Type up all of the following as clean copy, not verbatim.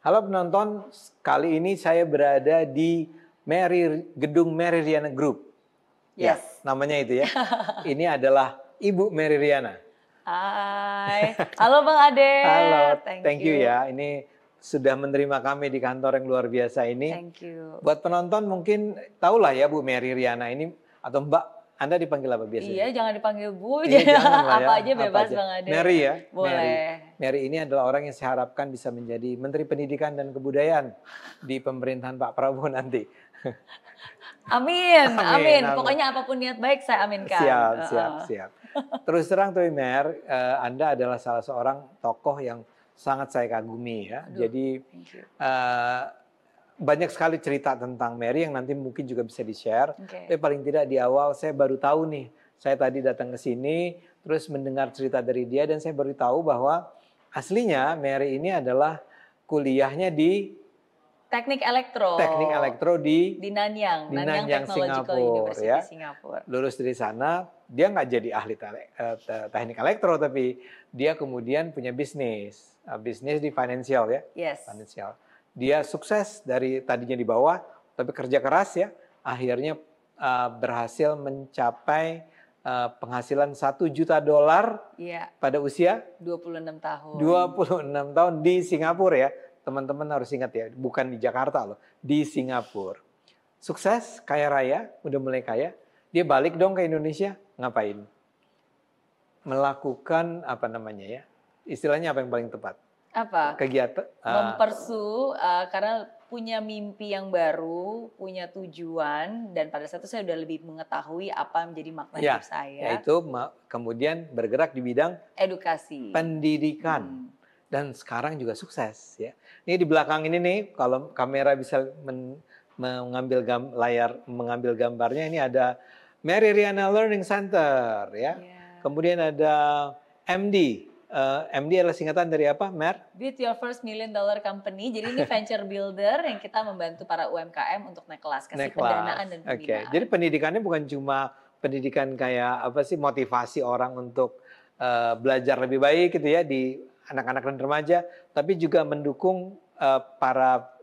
Halo penonton, kali ini saya berada di Gedung Mary Riana Group. Yes. Ya, namanya itu ya. Ini adalah Ibu Mary Riana. Hai, halo Bang Ade. Halo, thank you ya. Ini sudah menerima kami di kantor yang luar biasa ini. Thank you. Buat penonton mungkin tahulah ya Bu Mary Riana ini, atau Mbak, Anda dipanggil apa biasanya? Iya, jangan dipanggil Bu. Iya, jangan lah ya. Apa aja bebas aja. Bang Ade. Mary ya. Boleh. Mary ini adalah orang yang saya harapkan bisa menjadi Menteri Pendidikan dan Kebudayaan di pemerintahan Pak Prabowo nanti. Amin, amin. Pokoknya apapun niat baik saya aminkan. Siap. Terus terang tuh Mer, Anda adalah salah seorang tokoh yang sangat saya kagumi ya. Aduh, jadi banyak sekali cerita tentang Mary yang nanti mungkin juga bisa di-share. Tapi paling tidak di awal saya baru tahu nih. Saya tadi datang ke sini, terus mendengar cerita dari dia dan saya baru tahu bahwa aslinya Mary ini adalah kuliahnya di Teknik Elektro. Teknik Elektro di Nanyang. Di Nanyang, Technological University ya. Singapura. Lulus dari sana, dia nggak jadi ahli teknik elektro, tapi dia kemudian punya bisnis di financial ya. Yes. Financial. Dia sukses dari tadinya di bawah, tapi kerja keras ya, akhirnya berhasil mencapai penghasilan $1 juta pada usia 26 tahun. 26 tahun di Singapura ya. Teman-teman harus ingat ya, bukan di Jakarta loh, di Singapura. Sukses, kaya raya, udah mulai kaya. Dia balik dong ke Indonesia, ngapain? Melakukan apa namanya ya? Istilahnya apa yang paling tepat? Apa? Kegiatan karena punya mimpi yang baru, punya tujuan, dan pada saat itu saya udah lebih mengetahui apa menjadi makna hidup saya. Yaitu kemudian bergerak di bidang edukasi, pendidikan. Dan sekarang juga sukses ya. Ini di belakang ini nih, kalau kamera bisa mengambil gambarnya, ini ada Mary Riana Learning Center ya. Kemudian ada MD. MD adalah singkatan dari apa, Mer? Build Your First $1 Million Company. Jadi ini venture builder yang kita membantu para UMKM untuk naik kelas, kasih pendanaan dan pembinaan. Jadi pendidikannya bukan cuma pendidikan kayak apa sih, motivasi orang untuk belajar lebih baik gitu ya di anak-anak dan remaja, tapi juga mendukung para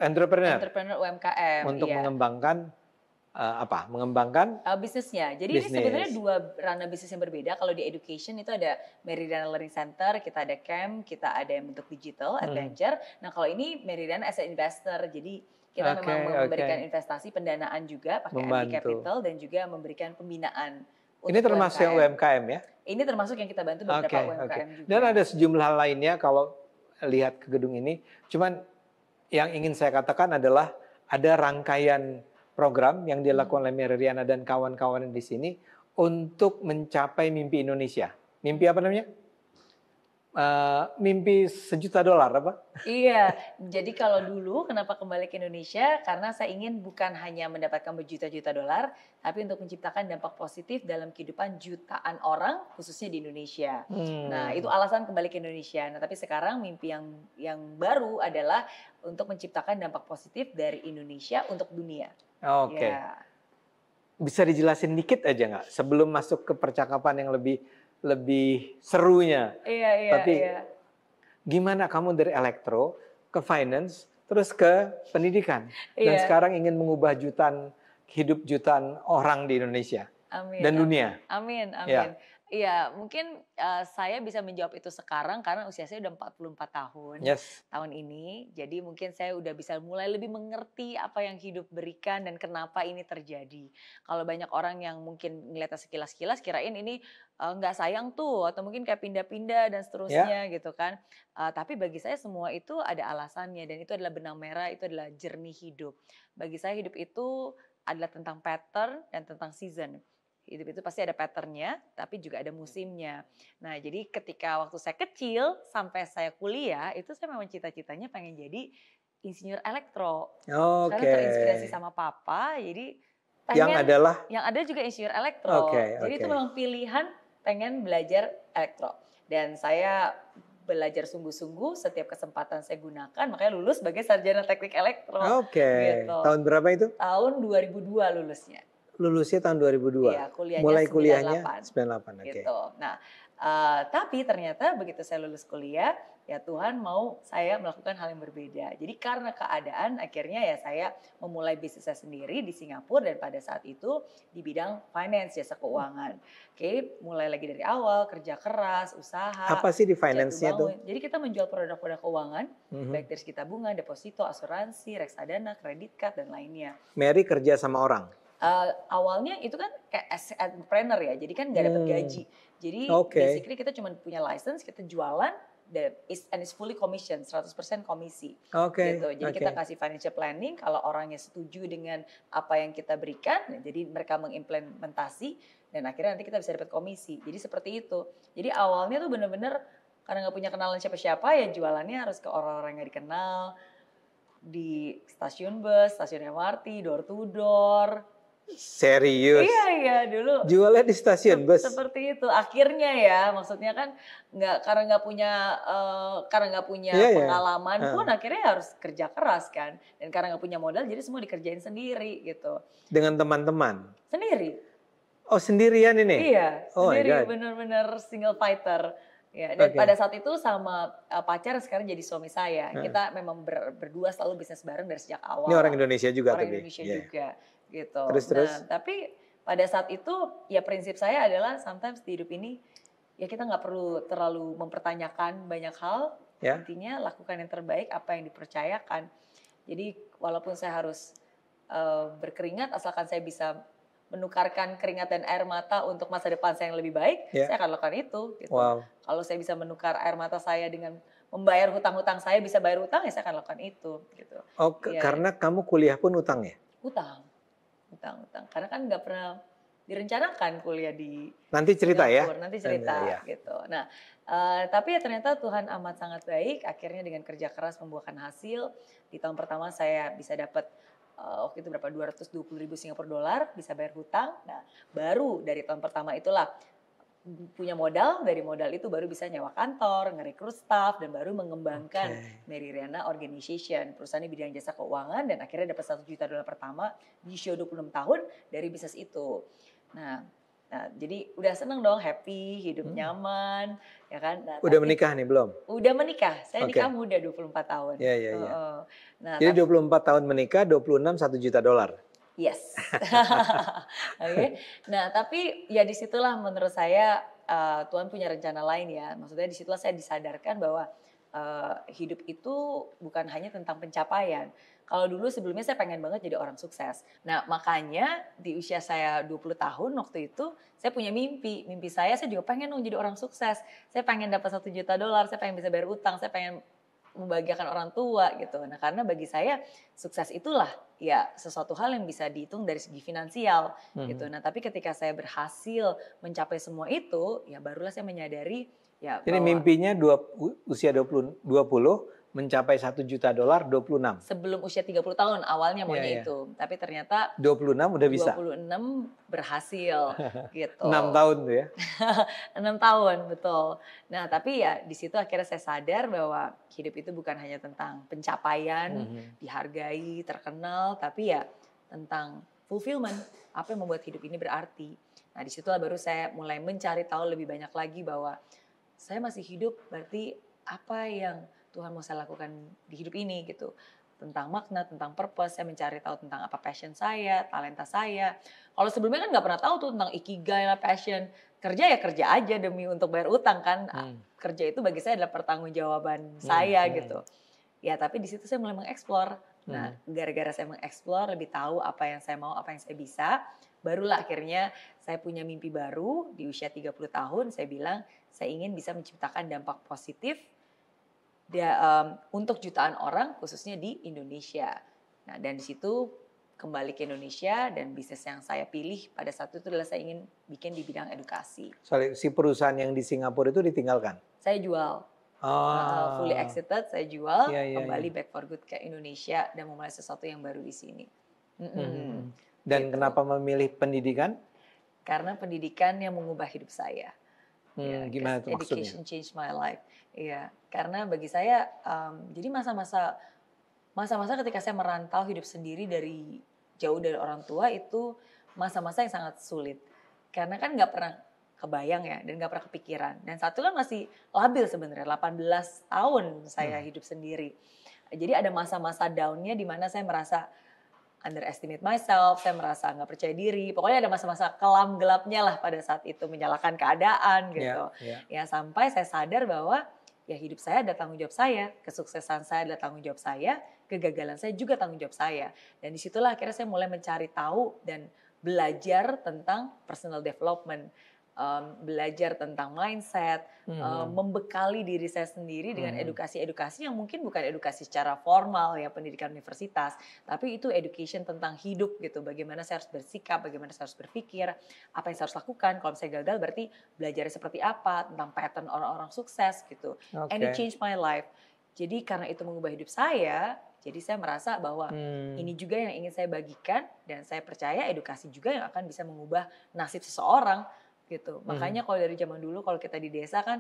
entrepreneur UMKM untuk mengembangkan mengembangkan bisnisnya. Jadi ini sebenarnya dua ranah bisnis yang berbeda. Kalau di education itu ada Mary Riana Learning Center, kita ada camp, kita ada yang bentuk digital adventure. Nah kalau ini Mary Riana as an investor, jadi kita memang memberikan investasi pendanaan juga pakai MD Capital dan juga memberikan pembinaan. Ini termasuk yang UMKM ya? Ini termasuk yang kita bantu beberapa UMKM juga. Dan ada sejumlah hal lainnya kalau lihat ke gedung ini. Cuman yang ingin saya katakan adalah ada rangkaian program yang dilakukan oleh Mary Riana dan kawan-kawan di sini untuk mencapai mimpi Indonesia. Mimpi apa namanya? Mimpi $1 juta apa? Iya, jadi kalau dulu kenapa kembali ke Indonesia? Karena saya ingin bukan hanya mendapatkan berjuta-juta dolar, tapi untuk menciptakan dampak positif dalam kehidupan jutaan orang, khususnya di Indonesia. Nah, itu alasan kembali ke Indonesia. Nah, tapi sekarang mimpi yang baru adalah untuk menciptakan dampak positif dari Indonesia untuk dunia. Oke. Bisa dijelasin dikit aja nggak? Sebelum masuk ke percakapan yang lebih serunya. Tapi gimana kamu dari elektro ke finance terus ke pendidikan dan sekarang ingin mengubah hidup jutaan orang di Indonesia dan dunia. Amin. Iya, mungkin saya bisa menjawab itu sekarang karena usia saya udah 44 tahun tahun ini. Jadi mungkin saya udah bisa mulai lebih mengerti apa yang hidup berikan dan kenapa ini terjadi. Kalau banyak orang yang mungkin ngeliatnya sekilas-kilas kirain ini nggak sayang tuh atau mungkin kayak pindah-pindah dan seterusnya gitu kan. Tapi bagi saya semua itu ada alasannya dan itu adalah benang merah, itu adalah jernih hidup. Bagi saya hidup itu adalah tentang pattern dan tentang season. Hidup itu pasti ada patternnya, tapi juga ada musimnya. Nah, jadi ketika waktu saya kecil sampai saya kuliah, itu saya memang cita-citanya pengen jadi insinyur elektro. Karena terinspirasi sama papa, jadi pengen yang ada juga insinyur elektro. Jadi itu memang pilihan pengen belajar elektro. Dan saya belajar sungguh-sungguh, setiap kesempatan saya gunakan, makanya lulus sebagai sarjana teknik elektro. Gitu. Tahun berapa itu? Tahun 2002 lulusnya. Lulusnya tahun 2002. Iya, mulai kuliahnya 98. Gitu. Nah, Tapi ternyata begitu saya lulus kuliah, ya Tuhan mau saya melakukan hal yang berbeda. Jadi karena keadaan akhirnya ya saya memulai bisnis saya sendiri di Singapura dan pada saat itu di bidang finance, jasa keuangan. Oke, mulai lagi dari awal, kerja keras, usaha. Apa sih di finance-nya tuh? Jadi kita menjual produk-produk keuangan, baik dari segi tabungan, deposito, asuransi, reksadana, kredit card, dan lainnya. Mary kerja sama orang? Awalnya itu kan kayak as entrepreneur ya, jadi kan nggak dapat gaji. Jadi basically kita cuma punya license, kita jualan, and it's fully commission, 100% komisi. Gitu. Jadi kita kasih financial planning, kalau orangnya setuju dengan apa yang kita berikan, jadi mereka mengimplementasi, dan akhirnya nanti kita bisa dapat komisi. Jadi seperti itu. Jadi awalnya tuh bener-bener karena nggak punya kenalan siapa-siapa, ya jualannya harus ke orang-orang yang dikenal, di stasiun bus, stasiun MRT, door to door. Serius? Iya dulu. Jualnya di stasiun bus? Seperti itu. Akhirnya ya, maksudnya kan karena nggak punya pengalaman pun akhirnya harus kerja keras kan. Dan karena nggak punya modal, jadi semua dikerjain sendiri gitu. Dengan teman-teman? Sendiri. Oh sendirian ini? Iya, sendiri, benar-benar single fighter. Ya, dan pada saat itu sama pacar sekarang jadi suami saya. Kita memang berdua selalu bisnis bareng dari sejak awal. Ini orang Indonesia juga? Orang Indonesia juga. Gitu. Terus. Nah, tapi pada saat itu ya prinsip saya adalah sometimes di hidup ini ya kita nggak perlu terlalu mempertanyakan banyak hal. Intinya lakukan yang terbaik apa yang dipercayakan. Jadi walaupun saya harus berkeringat, asalkan saya bisa menukarkan keringat dan air mata untuk masa depan saya yang lebih baik, saya akan lakukan itu. Gitu. Kalau saya bisa menukar air mata saya dengan membayar hutang-hutang saya, bisa bayar hutang, ya saya akan lakukan itu. Gitu. Oh, karena kamu kuliah pun hutang ya? Hutang. Karena kan nggak pernah direncanakan kuliah di nanti cerita Singapura. Nanti cerita gitu. Nah, tapi ya ternyata Tuhan amat sangat baik. Akhirnya dengan kerja keras membuahkan hasil. Di tahun pertama saya bisa dapat waktu itu berapa 220.000 Singapura dolar, bisa bayar hutang. Nah, baru dari tahun pertama itulah punya modal, dari modal itu baru bisa nyewa kantor, ngerekrut staff, dan baru mengembangkan Mary Riana Organization, perusahaan di bidang jasa keuangan, dan akhirnya dapat $1 juta pertama di usia 26 tahun dari bisnis itu. Nah, jadi udah seneng dong, happy, hidup nyaman, ya kan. Nah, udah menikah nih belum? Udah menikah, saya nikah muda 24 tahun. Iya. Nah, jadi 24 tahun menikah, 26 $1 juta. Yes. Nah, tapi ya disitulah menurut saya Tuhan punya rencana lain ya. Maksudnya disitulah saya disadarkan bahwa hidup itu bukan hanya tentang pencapaian. Kalau dulu sebelumnya saya pengen banget jadi orang sukses. Nah, makanya di usia saya 20 tahun waktu itu saya punya mimpi. Mimpi saya juga pengen dong jadi orang sukses. Saya pengen dapat $1 juta, saya pengen bisa bayar utang, saya pengen membahagiakan orang tua gitu. Nah, karena bagi saya sukses itulah ya sesuatu hal yang bisa dihitung dari segi finansial gitu. Nah, tapi ketika saya berhasil mencapai semua itu, ya barulah saya menyadari ya jadi bahwa mimpinya usia 20 mencapai $1 juta 26. Sebelum usia 30 tahun awalnya maunya itu. Tapi ternyata 26 udah bisa. 26 berhasil gitu. 6 tahun tuh ya. 6 tahun, betul. Nah, tapi ya di situ akhirnya saya sadar bahwa hidup itu bukan hanya tentang pencapaian, dihargai, terkenal, tapi ya tentang fulfillment, apa yang membuat hidup ini berarti. Nah, di situlah baru saya mulai mencari tahu lebih banyak lagi bahwa saya masih hidup, berarti apa yang Tuhan mau saya lakukan di hidup ini gitu. Tentang makna, tentang purpose, saya mencari tahu tentang apa passion saya, talenta saya. Kalau sebelumnya kan nggak pernah tahu tuh tentang ikigai lah, passion. Kerja ya kerja aja demi untuk bayar utang kan. Kerja itu bagi saya adalah pertanggungjawaban saya gitu. Ya tapi di situ saya mulai mengeksplor. Nah gara-gara saya mengeksplor, lebih tahu apa yang saya mau, apa yang saya bisa. Barulah akhirnya saya punya mimpi baru di usia 30 tahun. Saya bilang saya ingin bisa menciptakan dampak positif untuk jutaan orang khususnya di Indonesia. Nah, dan di situ kembali ke Indonesia dan bisnis yang saya pilih pada saat itu adalah saya ingin bikin di bidang edukasi. Soalnya si perusahaan yang di Singapura itu ditinggalkan? Saya jual. Fully exited, saya jual, kembali back for good ke Indonesia dan memulai sesuatu yang baru di sini. Dan gitu. Kenapa memilih pendidikan? Karena pendidikan yang mengubah hidup saya. Gimana itu maksudnya? Education changed my life. Iya, karena bagi saya jadi masa-masa ketika saya merantau hidup sendiri jauh dari orang tua itu masa-masa yang sangat sulit. Karena kan nggak pernah, kebayang ya, dan nggak pernah kepikiran. Dan satu kan masih labil sebenarnya, 18 tahun saya hidup sendiri. Jadi ada masa-masa down-nya di mana saya merasa underestimate myself, saya merasa nggak percaya diri. Pokoknya ada masa-masa kelam gelapnya lah pada saat itu, menyalahkan keadaan gitu. Ya sampai saya sadar bahwa ya hidup saya ada tanggung jawab saya, kesuksesan saya ada tanggung jawab saya, kegagalan saya juga tanggung jawab saya. Dan disitulah akhirnya saya mulai mencari tahu dan belajar tentang personal development, belajar tentang mindset, membekali diri saya sendiri dengan edukasi-edukasi yang mungkin bukan edukasi secara formal ya, pendidikan universitas, tapi itu education tentang hidup gitu. Bagaimana saya harus bersikap, bagaimana saya harus berpikir, apa yang saya harus lakukan. Kalau saya gagal berarti belajarnya seperti apa, tentang pattern orang-orang sukses gitu. And it changed my life. Jadi karena itu mengubah hidup saya, jadi saya merasa bahwa ini juga yang ingin saya bagikan, dan saya percaya edukasi juga yang akan bisa mengubah nasib seseorang gitu. Makanya kalau dari zaman dulu kalau kita di desa kan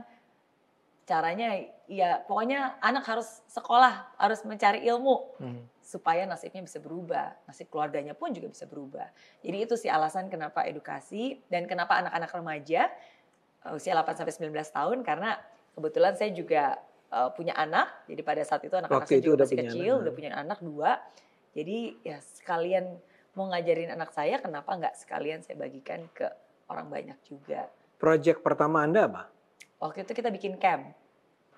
caranya ya pokoknya anak harus sekolah, harus mencari ilmu supaya nasibnya bisa berubah, nasib keluarganya pun juga bisa berubah. Jadi itu sih alasan kenapa edukasi dan kenapa anak-anak remaja usia 8-19 tahun, karena kebetulan saya juga punya anak, jadi pada saat itu anak-anak saya juga masih kecil, udah punya anak 2. Jadi ya sekalian mau ngajarin anak saya, kenapa nggak sekalian saya bagikan ke orang banyak juga. Project pertama Anda apa? Waktu itu kita bikin camp.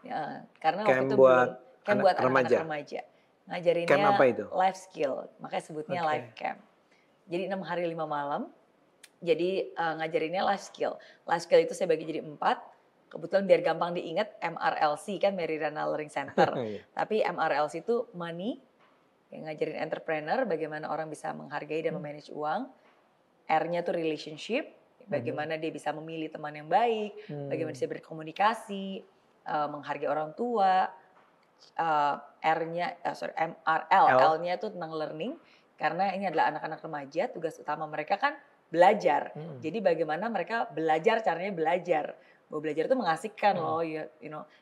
Ya, karena camp waktu itu buat camp buat anak-anak remaja. Ngajarinnya camp apa itu? Life skill, makanya sebutnya life camp. Jadi 6 hari 5 malam. Jadi ngajarinnya life skill. Life skill itu saya bagi jadi 4. Kebetulan biar gampang diingat, MRLC kan Mary Riana Learning Center. Tapi MRLC itu money, yang ngajarin entrepreneur bagaimana orang bisa menghargai dan memanage uang. R-nya tuh relationship, bagaimana dia bisa memilih teman yang baik, bagaimana dia berkomunikasi, menghargai orang tua. MRL, L-nya itu tentang learning, karena ini adalah anak-anak remaja, tugas utama mereka kan belajar. Jadi bagaimana mereka belajar, caranya belajar. Bahwa belajar itu mengasihkan loh,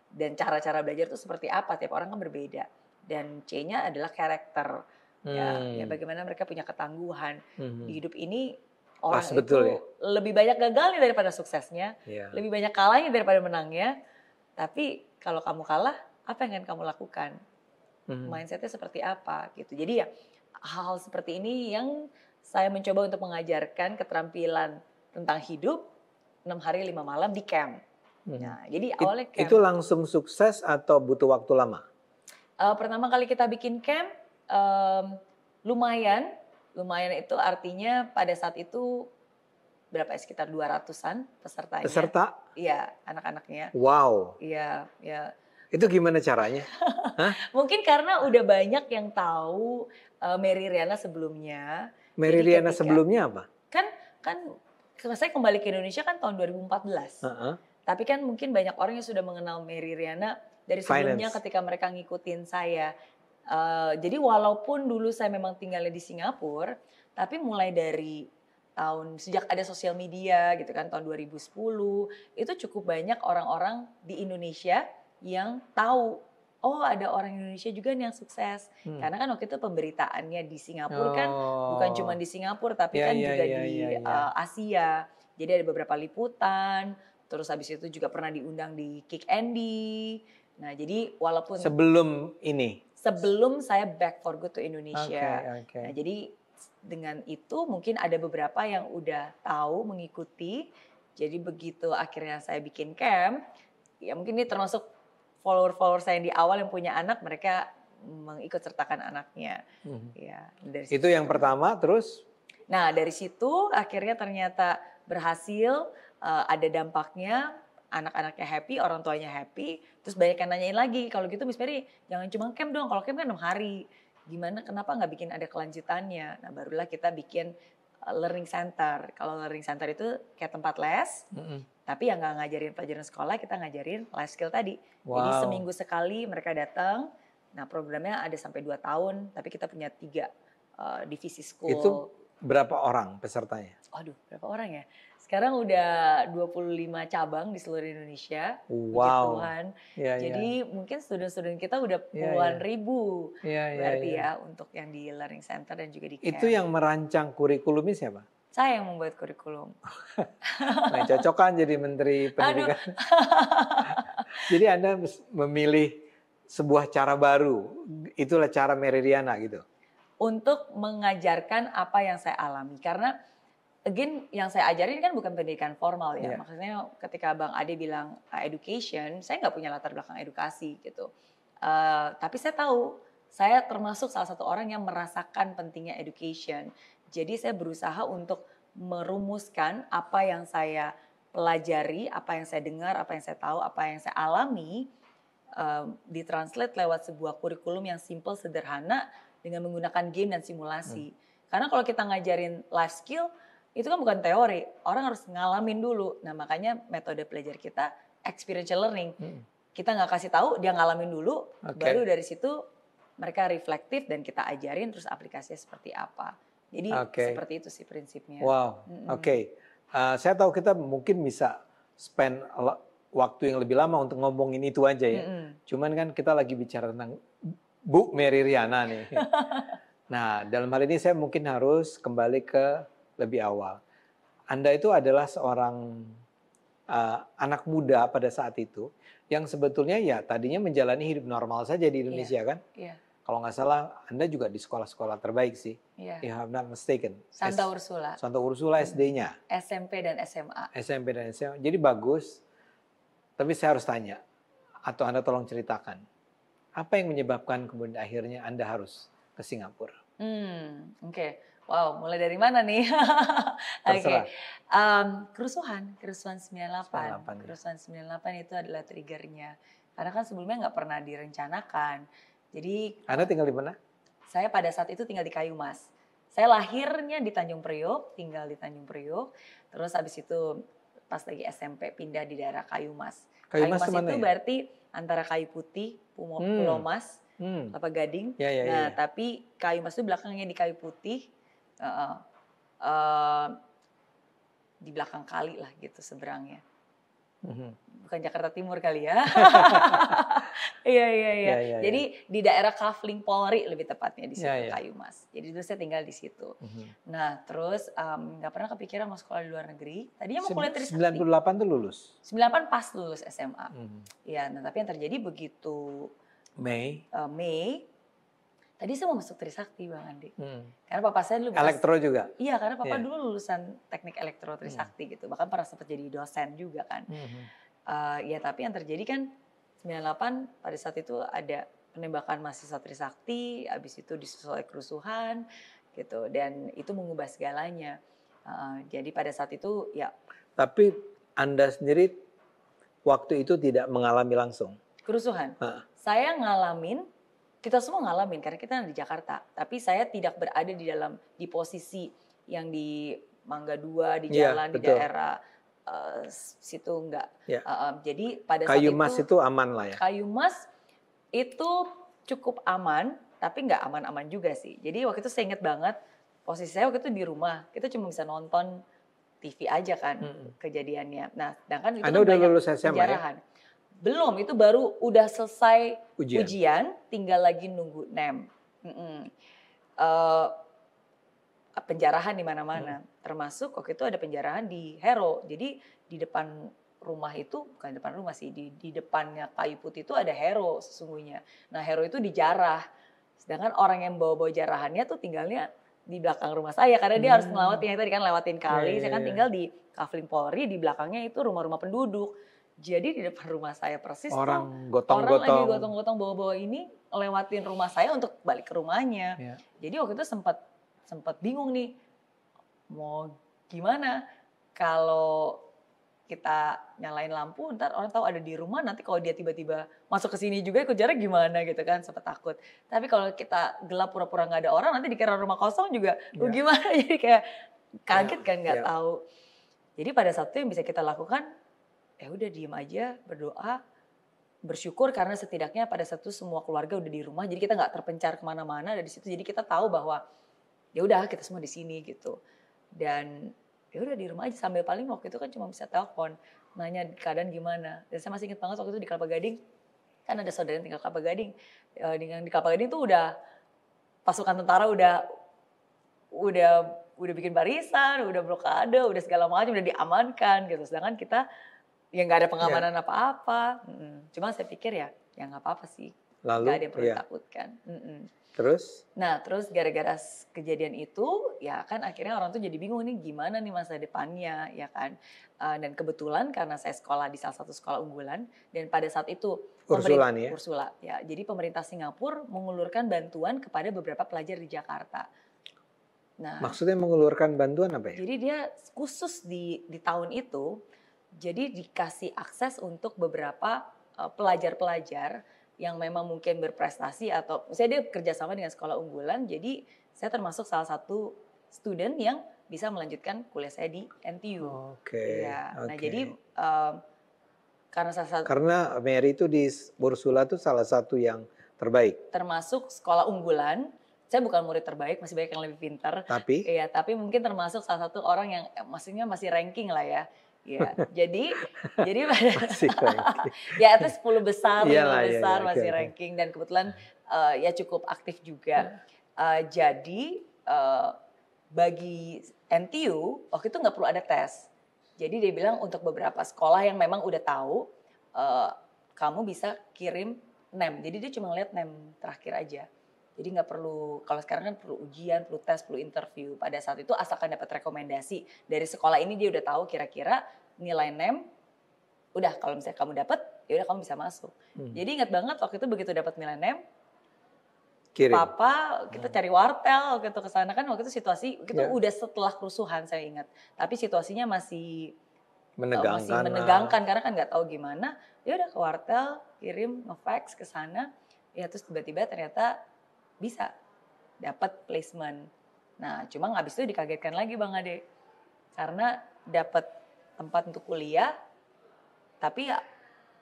dan cara-cara belajar itu seperti apa, tiap orang kan berbeda. Dan C-nya adalah karakter. Ya bagaimana mereka punya ketangguhan. Di hidup ini orang itu lebih banyak gagalnya daripada suksesnya, lebih banyak kalahnya daripada menangnya. Tapi kalau kamu kalah, apa yang akan kamu lakukan? Mindsetnya seperti apa gitu. Jadi ya hal-hal seperti ini yang saya mencoba untuk mengajarkan keterampilan tentang hidup 6 hari 5 malam di camp. Nah, jadi awalnya camp. Itu langsung sukses atau butuh waktu lama? Pertama kali kita bikin camp, lumayan itu artinya pada saat itu berapa ya, sekitar 200-an pesertanya. Peserta? Iya, anak-anaknya. Wow. Iya. Itu gimana caranya? Mungkin karena udah banyak yang tahu Mary Riana sebelumnya. Mary Riana sebelumnya apa? Kan saya kembali ke Indonesia kan tahun 2014. Tapi kan mungkin banyak orang yang sudah mengenal Mary Riana dari sebelumnya ketika mereka ngikutin saya. Jadi walaupun dulu saya memang tinggalnya di Singapura, tapi mulai dari sejak ada sosial media gitu kan, tahun 2010, itu cukup banyak orang-orang di Indonesia yang tahu, oh ada orang Indonesia juga nih yang sukses. Karena kan waktu itu pemberitaannya di Singapura kan bukan cuma di Singapura, tapi kan juga di Asia. Jadi ada beberapa liputan, terus habis itu juga pernah diundang di Kick Andy. Nah jadi walaupun sebelum saya back for good to Indonesia. Nah jadi dengan itu mungkin ada beberapa yang udah tahu, mengikuti. Jadi begitu akhirnya saya bikin camp, ya mungkin ini termasuk follower saya yang di awal yang punya anak, mereka mengikut sertakan anaknya. Ya, dari itu yang pertama, terus? Nah dari situ akhirnya ternyata berhasil, ada dampaknya, anak-anaknya happy, orang tuanya happy, terus banyak yang nanyain lagi, kalau gitu Miss Mary jangan cuma camp dong, kalau camp kan 6 hari. Gimana, kenapa nggak bikin ada kelanjutannya? Nah barulah kita bikin learning center. Kalau learning center itu kayak tempat les, tapi yang nggak ngajarin pelajaran sekolah, kita ngajarin life skill tadi. Jadi seminggu sekali mereka datang. Nah programnya ada sampai 2 tahun, tapi kita punya 3 divisi school. Itu berapa orang pesertanya? Aduh, berapa orang ya? Sekarang udah 25 cabang di seluruh Indonesia. Wow. Tuhan. Jadi mungkin student-student kita udah puluhan ribu. Berarti ya untuk yang di learning center dan juga di camp. Itu yang merancang kurikulumnya siapa? Saya yang membuat kurikulum. Nah, cocok kan jadi Menteri Pendidikan. Jadi Anda memilih sebuah cara baru, itulah cara Meridiana gitu. Untuk mengajarkan apa yang saya alami, karena again yang saya ajarin kan bukan pendidikan formal ya. Maksudnya ketika Bang Ade bilang education, saya nggak punya latar belakang edukasi gitu. Tapi saya tahu, saya termasuk salah satu orang yang merasakan pentingnya education. Jadi saya berusaha untuk merumuskan apa yang saya pelajari, apa yang saya dengar, apa yang saya tahu, apa yang saya alami, ditranslate lewat sebuah kurikulum yang simple, sederhana, dengan menggunakan game dan simulasi. Karena kalau kita ngajarin life skill, itu kan bukan teori, orang harus ngalamin dulu. Nah makanya metode belajar kita experiential learning. Kita nggak kasih tahu, dia ngalamin dulu, baru dari situ mereka reflektif dan kita ajarin terus aplikasinya seperti apa. Jadi seperti itu sih prinsipnya. Wow, saya tahu kita mungkin bisa spend waktu yang lebih lama untuk ngomongin itu aja ya. Cuman kan kita lagi bicara tentang Bu Meridiana nih. Nah, dalam hal ini saya mungkin harus kembali ke lebih awal. Anda itu adalah seorang anak muda pada saat itu yang sebetulnya ya tadinya menjalani hidup normal saja di Indonesia kan? Iya. Kalau nggak salah, Anda juga di sekolah-sekolah terbaik sih. If I'm not mistaken. Santa Ursula. Santa Ursula SD-nya. SMP dan SMA. SMP dan SMA. Jadi bagus. Tapi saya harus tanya, atau Anda tolong ceritakan, apa yang menyebabkan kemudian akhirnya Anda harus ke Singapura? Oke. Wow, mulai dari mana nih? Kerusuhan 98. Kerusuhan 98 itu adalah triggernya. Karena kan sebelumnya nggak pernah direncanakan. Jadi Anda tinggal di mana? Saya pada saat itu tinggal di Kayumas. Saya lahirnya di Tanjung Priok, tinggal di Tanjung Priok. Terus habis itu pas lagi SMP pindah di daerah Kayumas. Kayumas itu berarti antara Kayu Putih, Pulau Mas, Kelapa Gading. Nah, tapi Kayumas itu belakangnya di Kayu Putih. Di belakang kali lah gitu seberangnya. Bukan Jakarta Timur kali ya. Iya. Jadi di daerah Kafling Polri lebih tepatnya di situ Kayumas. Jadi dulu saya tinggal di situ. Nah terus nggak pernah kepikiran mau sekolah di luar negeri. Tadinya mau kuliah Trisakti. 98 tuh lulus? 98 pas lulus SMA. Ya, nah tapi yang terjadi begitu Mei. Tadi saya mau masuk Trisakti Bang Andi. Karena papa saya dulu elektro juga? Iya, karena papa dulu lulusan teknik elektro Trisakti gitu. Bahkan pernah sempat jadi dosen juga kan. Ya tapi yang terjadi kan 98 pada saat itu ada penembakan mahasiswa Trisakti, habis itu disusul kerusuhan gitu. Dan itu mengubah segalanya. Jadi pada saat itu ya. Tapi Anda sendiri waktu itu tidak mengalami langsung? Kerusuhan? Saya ngalamin. Kita semua ngalamin karena kita di Jakarta, tapi saya tidak berada di posisi yang di Mangga 2 di jalan di daerah situ enggak. Jadi pada saat Kayumas itu aman lah ya. Kayumas itu cukup aman, tapi nggak aman-aman juga sih. Jadi waktu itu saya ingat banget posisi saya waktu itu di rumah, kita cuma bisa nonton TV aja kan kejadiannya. Nah, sedangkan itu Anda udah lulus SMA penjarahan. Ya? Belum, itu baru udah selesai ujian tinggal lagi nunggu NEM. Penjarahan di mana-mana, termasuk waktu itu ada penjarahan di Hero. Jadi di depan rumah itu, bukan depan rumah sih, di depannya Kayu Putih itu ada Hero sesungguhnya. Nah Hero itu dijarah, sedangkan orang yang bawa-bawa jarahannya tuh tinggalnya di belakang rumah saya karena dia harus melewati yang tadi kan lewatin kali. Saya kan tinggal di Kafling Polri, di belakangnya itu rumah-rumah penduduk. Jadi di depan rumah saya persis orang lagi gotong-gotong bawa-bawa ini lewatin rumah saya untuk balik ke rumahnya. Jadi waktu itu sempat bingung nih mau gimana kalau kita nyalain lampu ntar orang tahu ada di rumah, nanti kalau dia tiba-tiba masuk ke sini juga ikut jarak gimana gitu kan, sempat takut. Tapi kalau kita gelap pura-pura nggak ada orang nanti dikira rumah kosong juga gimana, jadi kayak kaget kan nggak tahu. Jadi pada saat itu yang bisa kita lakukan ya udah diem aja, berdoa, bersyukur karena setidaknya pada saat itu semua keluarga udah di rumah, jadi kita nggak terpencar kemana-mana dari situ. Jadi kita tahu bahwa ya udah kita semua di sini gitu. Dan ya udah di rumah aja sambil paling waktu itu kan cuma bisa telepon, nanya keadaan gimana. Dan saya masih ingat banget waktu itu di Kelapa Gading, kan ada saudara yang tinggal Kelapa Gading. Di Kelapa Gading tuh udah pasukan tentara udah udah bikin barisan, udah blokade, udah segala macam, udah diamankan gitu. Sedangkan kita ya nggak ada pengamanan apa-apa. Cuma saya pikir ya nggak apa-apa sih. Lalu, nggak ada yang perlu ditakutkan. Terus? Nah, terus gara-gara kejadian itu, ya kan akhirnya orang tuh jadi bingung nih gimana nih masa depannya, ya kan. Dan kebetulan karena saya sekolah di salah satu sekolah unggulan, dan pada saat itu Ursula, ya. Jadi pemerintah Singapura mengulurkan bantuan kepada beberapa pelajar di Jakarta. Nah, maksudnya mengulurkan bantuan apa ya? Jadi dia khusus di tahun itu, jadi dikasih akses untuk beberapa pelajar-pelajar yang memang mungkin berprestasi atau misalnya dia kerjasama dengan sekolah unggulan, jadi saya termasuk salah satu student yang bisa melanjutkan kuliah saya di NTU. Ya. Nah jadi karena Mary itu di Ursula itu salah satu yang terbaik. Termasuk sekolah unggulan. Saya bukan murid terbaik, masih banyak yang lebih pintar. Tapi mungkin termasuk salah satu orang yang maksudnya masih ranking lah ya. Ya, jadi pada ya itu 10 besar, 5 besar masih ranking dan kebetulan ya cukup aktif juga. Jadi bagi NTU waktu itu nggak perlu ada tes. Jadi dia bilang untuk beberapa sekolah yang memang udah tahu kamu bisa kirim NEM. Jadi dia cuma ngeliat NEM terakhir aja. Jadi nggak perlu, kalau sekarang kan perlu ujian, perlu tes, perlu interview. Pada saat itu asalkan dapat rekomendasi dari sekolah ini dia udah tahu kira-kira nilai NEM. Udah kalau misalnya kamu dapat, ya udah kamu bisa masuk. Jadi ingat banget waktu itu begitu dapat nilai NEM, kirim. Papa kita cari wartel gitu ke sana kan waktu itu situasi itu udah setelah kerusuhan saya ingat. Tapi situasinya masih menegangkan karena kan nggak tahu gimana. Ya udah ke wartel, kirim, nge-fax ke sana. Ya terus tiba-tiba ternyata bisa dapat placement. Nah, cuma habis itu dikagetkan lagi Bang Ade. Karena dapat tempat untuk kuliah tapi ya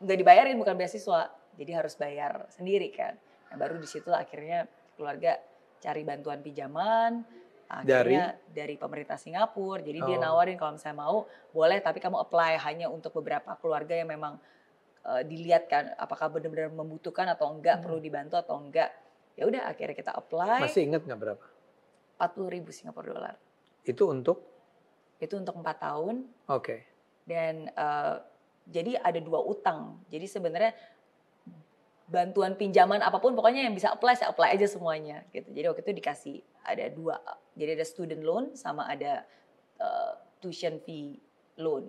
nggak dibayarin, bukan beasiswa. Jadi harus bayar sendiri kan. Nah, baru di situ akhirnya keluarga cari bantuan pinjaman akhirnya dari pemerintah Singapura. Jadi dia nawarin kalau misalnya mau boleh tapi kamu apply hanya untuk beberapa keluarga yang memang dilihat kan apakah benar-benar membutuhkan atau enggak, perlu dibantu atau enggak. Ya udah akhirnya kita apply. Masih ingat nggak berapa? 40.000 Singapura dolar. Itu untuk? Itu untuk 4 tahun. Oke. Dan jadi ada 2 utang. Jadi sebenarnya bantuan pinjaman apapun pokoknya yang bisa apply saya apply aja semuanya gitu. Jadi waktu itu dikasih ada 2. Jadi ada student loan sama ada tuition fee loan.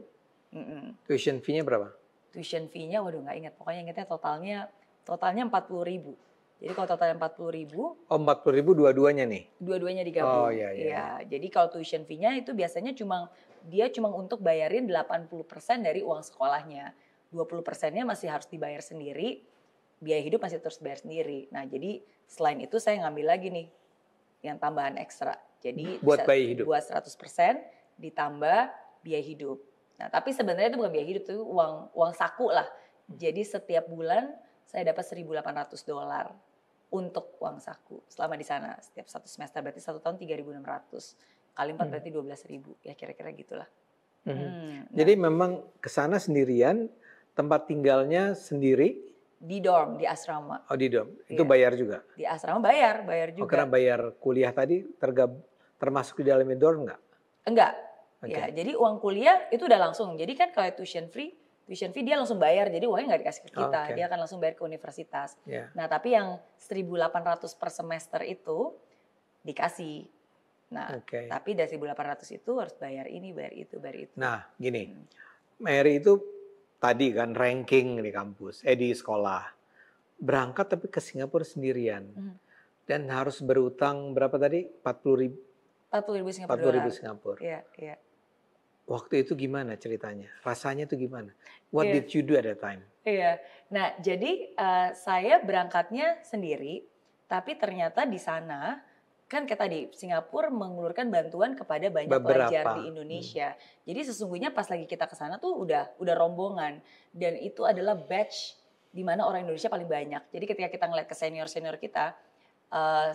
Tuition fee-nya berapa? Tuition fee-nya waduh nggak ingat. Pokoknya ingatnya totalnya 40.000. Jadi kalau totalnya 40.000. Oh 40.000 dua-duanya nih? Dua-duanya digabung. Oh iya. Jadi kalau tuition fee-nya itu biasanya dia cuma untuk bayarin 80% dari uang sekolahnya. 20%-nya masih harus dibayar sendiri. Biaya hidup masih terus bayar sendiri. Nah jadi selain itu saya ngambil lagi nih yang tambahan ekstra. Jadi buat biaya hidup? Buat 100% ditambah biaya hidup. Nah tapi sebenarnya itu bukan biaya hidup, itu uang saku lah. Jadi setiap bulan saya dapat $1.800 untuk uang saku selama di sana. Setiap 1 semester berarti 1 tahun 3.600. Kali 4 berarti 12.000. Ya kira-kira gitulah. Jadi memang ke sana sendirian, tempat tinggalnya sendiri? Di dorm, di asrama. Oh di dorm, itu bayar juga? Di asrama bayar juga. Oh karena bayar kuliah tadi termasuk di dalamnya dorm nggak? Enggak. Okay. Ya, jadi uang kuliah itu udah langsung. Jadi kan kalau tuition fee dia langsung bayar. Jadi uangnya nggak dikasih ke kita, dia akan langsung bayar ke universitas. Nah tapi yang 1.800 per semester itu dikasih. Nah tapi dari 1.800 itu harus bayar ini, bayar itu. Nah gini, Mary itu tadi kan ranking di kampus, di sekolah. Berangkat tapi ke Singapura sendirian. Dan harus berutang berapa tadi? 40.000 Singapura. Iya. Waktu itu gimana ceritanya? Rasanya itu gimana? What did you do at that time? Iya. Nah, jadi saya berangkatnya sendiri, tapi ternyata di sana kan kayak tadi Singapura mengulurkan bantuan kepada banyak pelajar di Indonesia. Jadi sesungguhnya pas lagi kita ke sana tuh udah rombongan dan itu adalah batch di mana orang Indonesia paling banyak. Jadi ketika kita ngeliat ke senior-senior kita,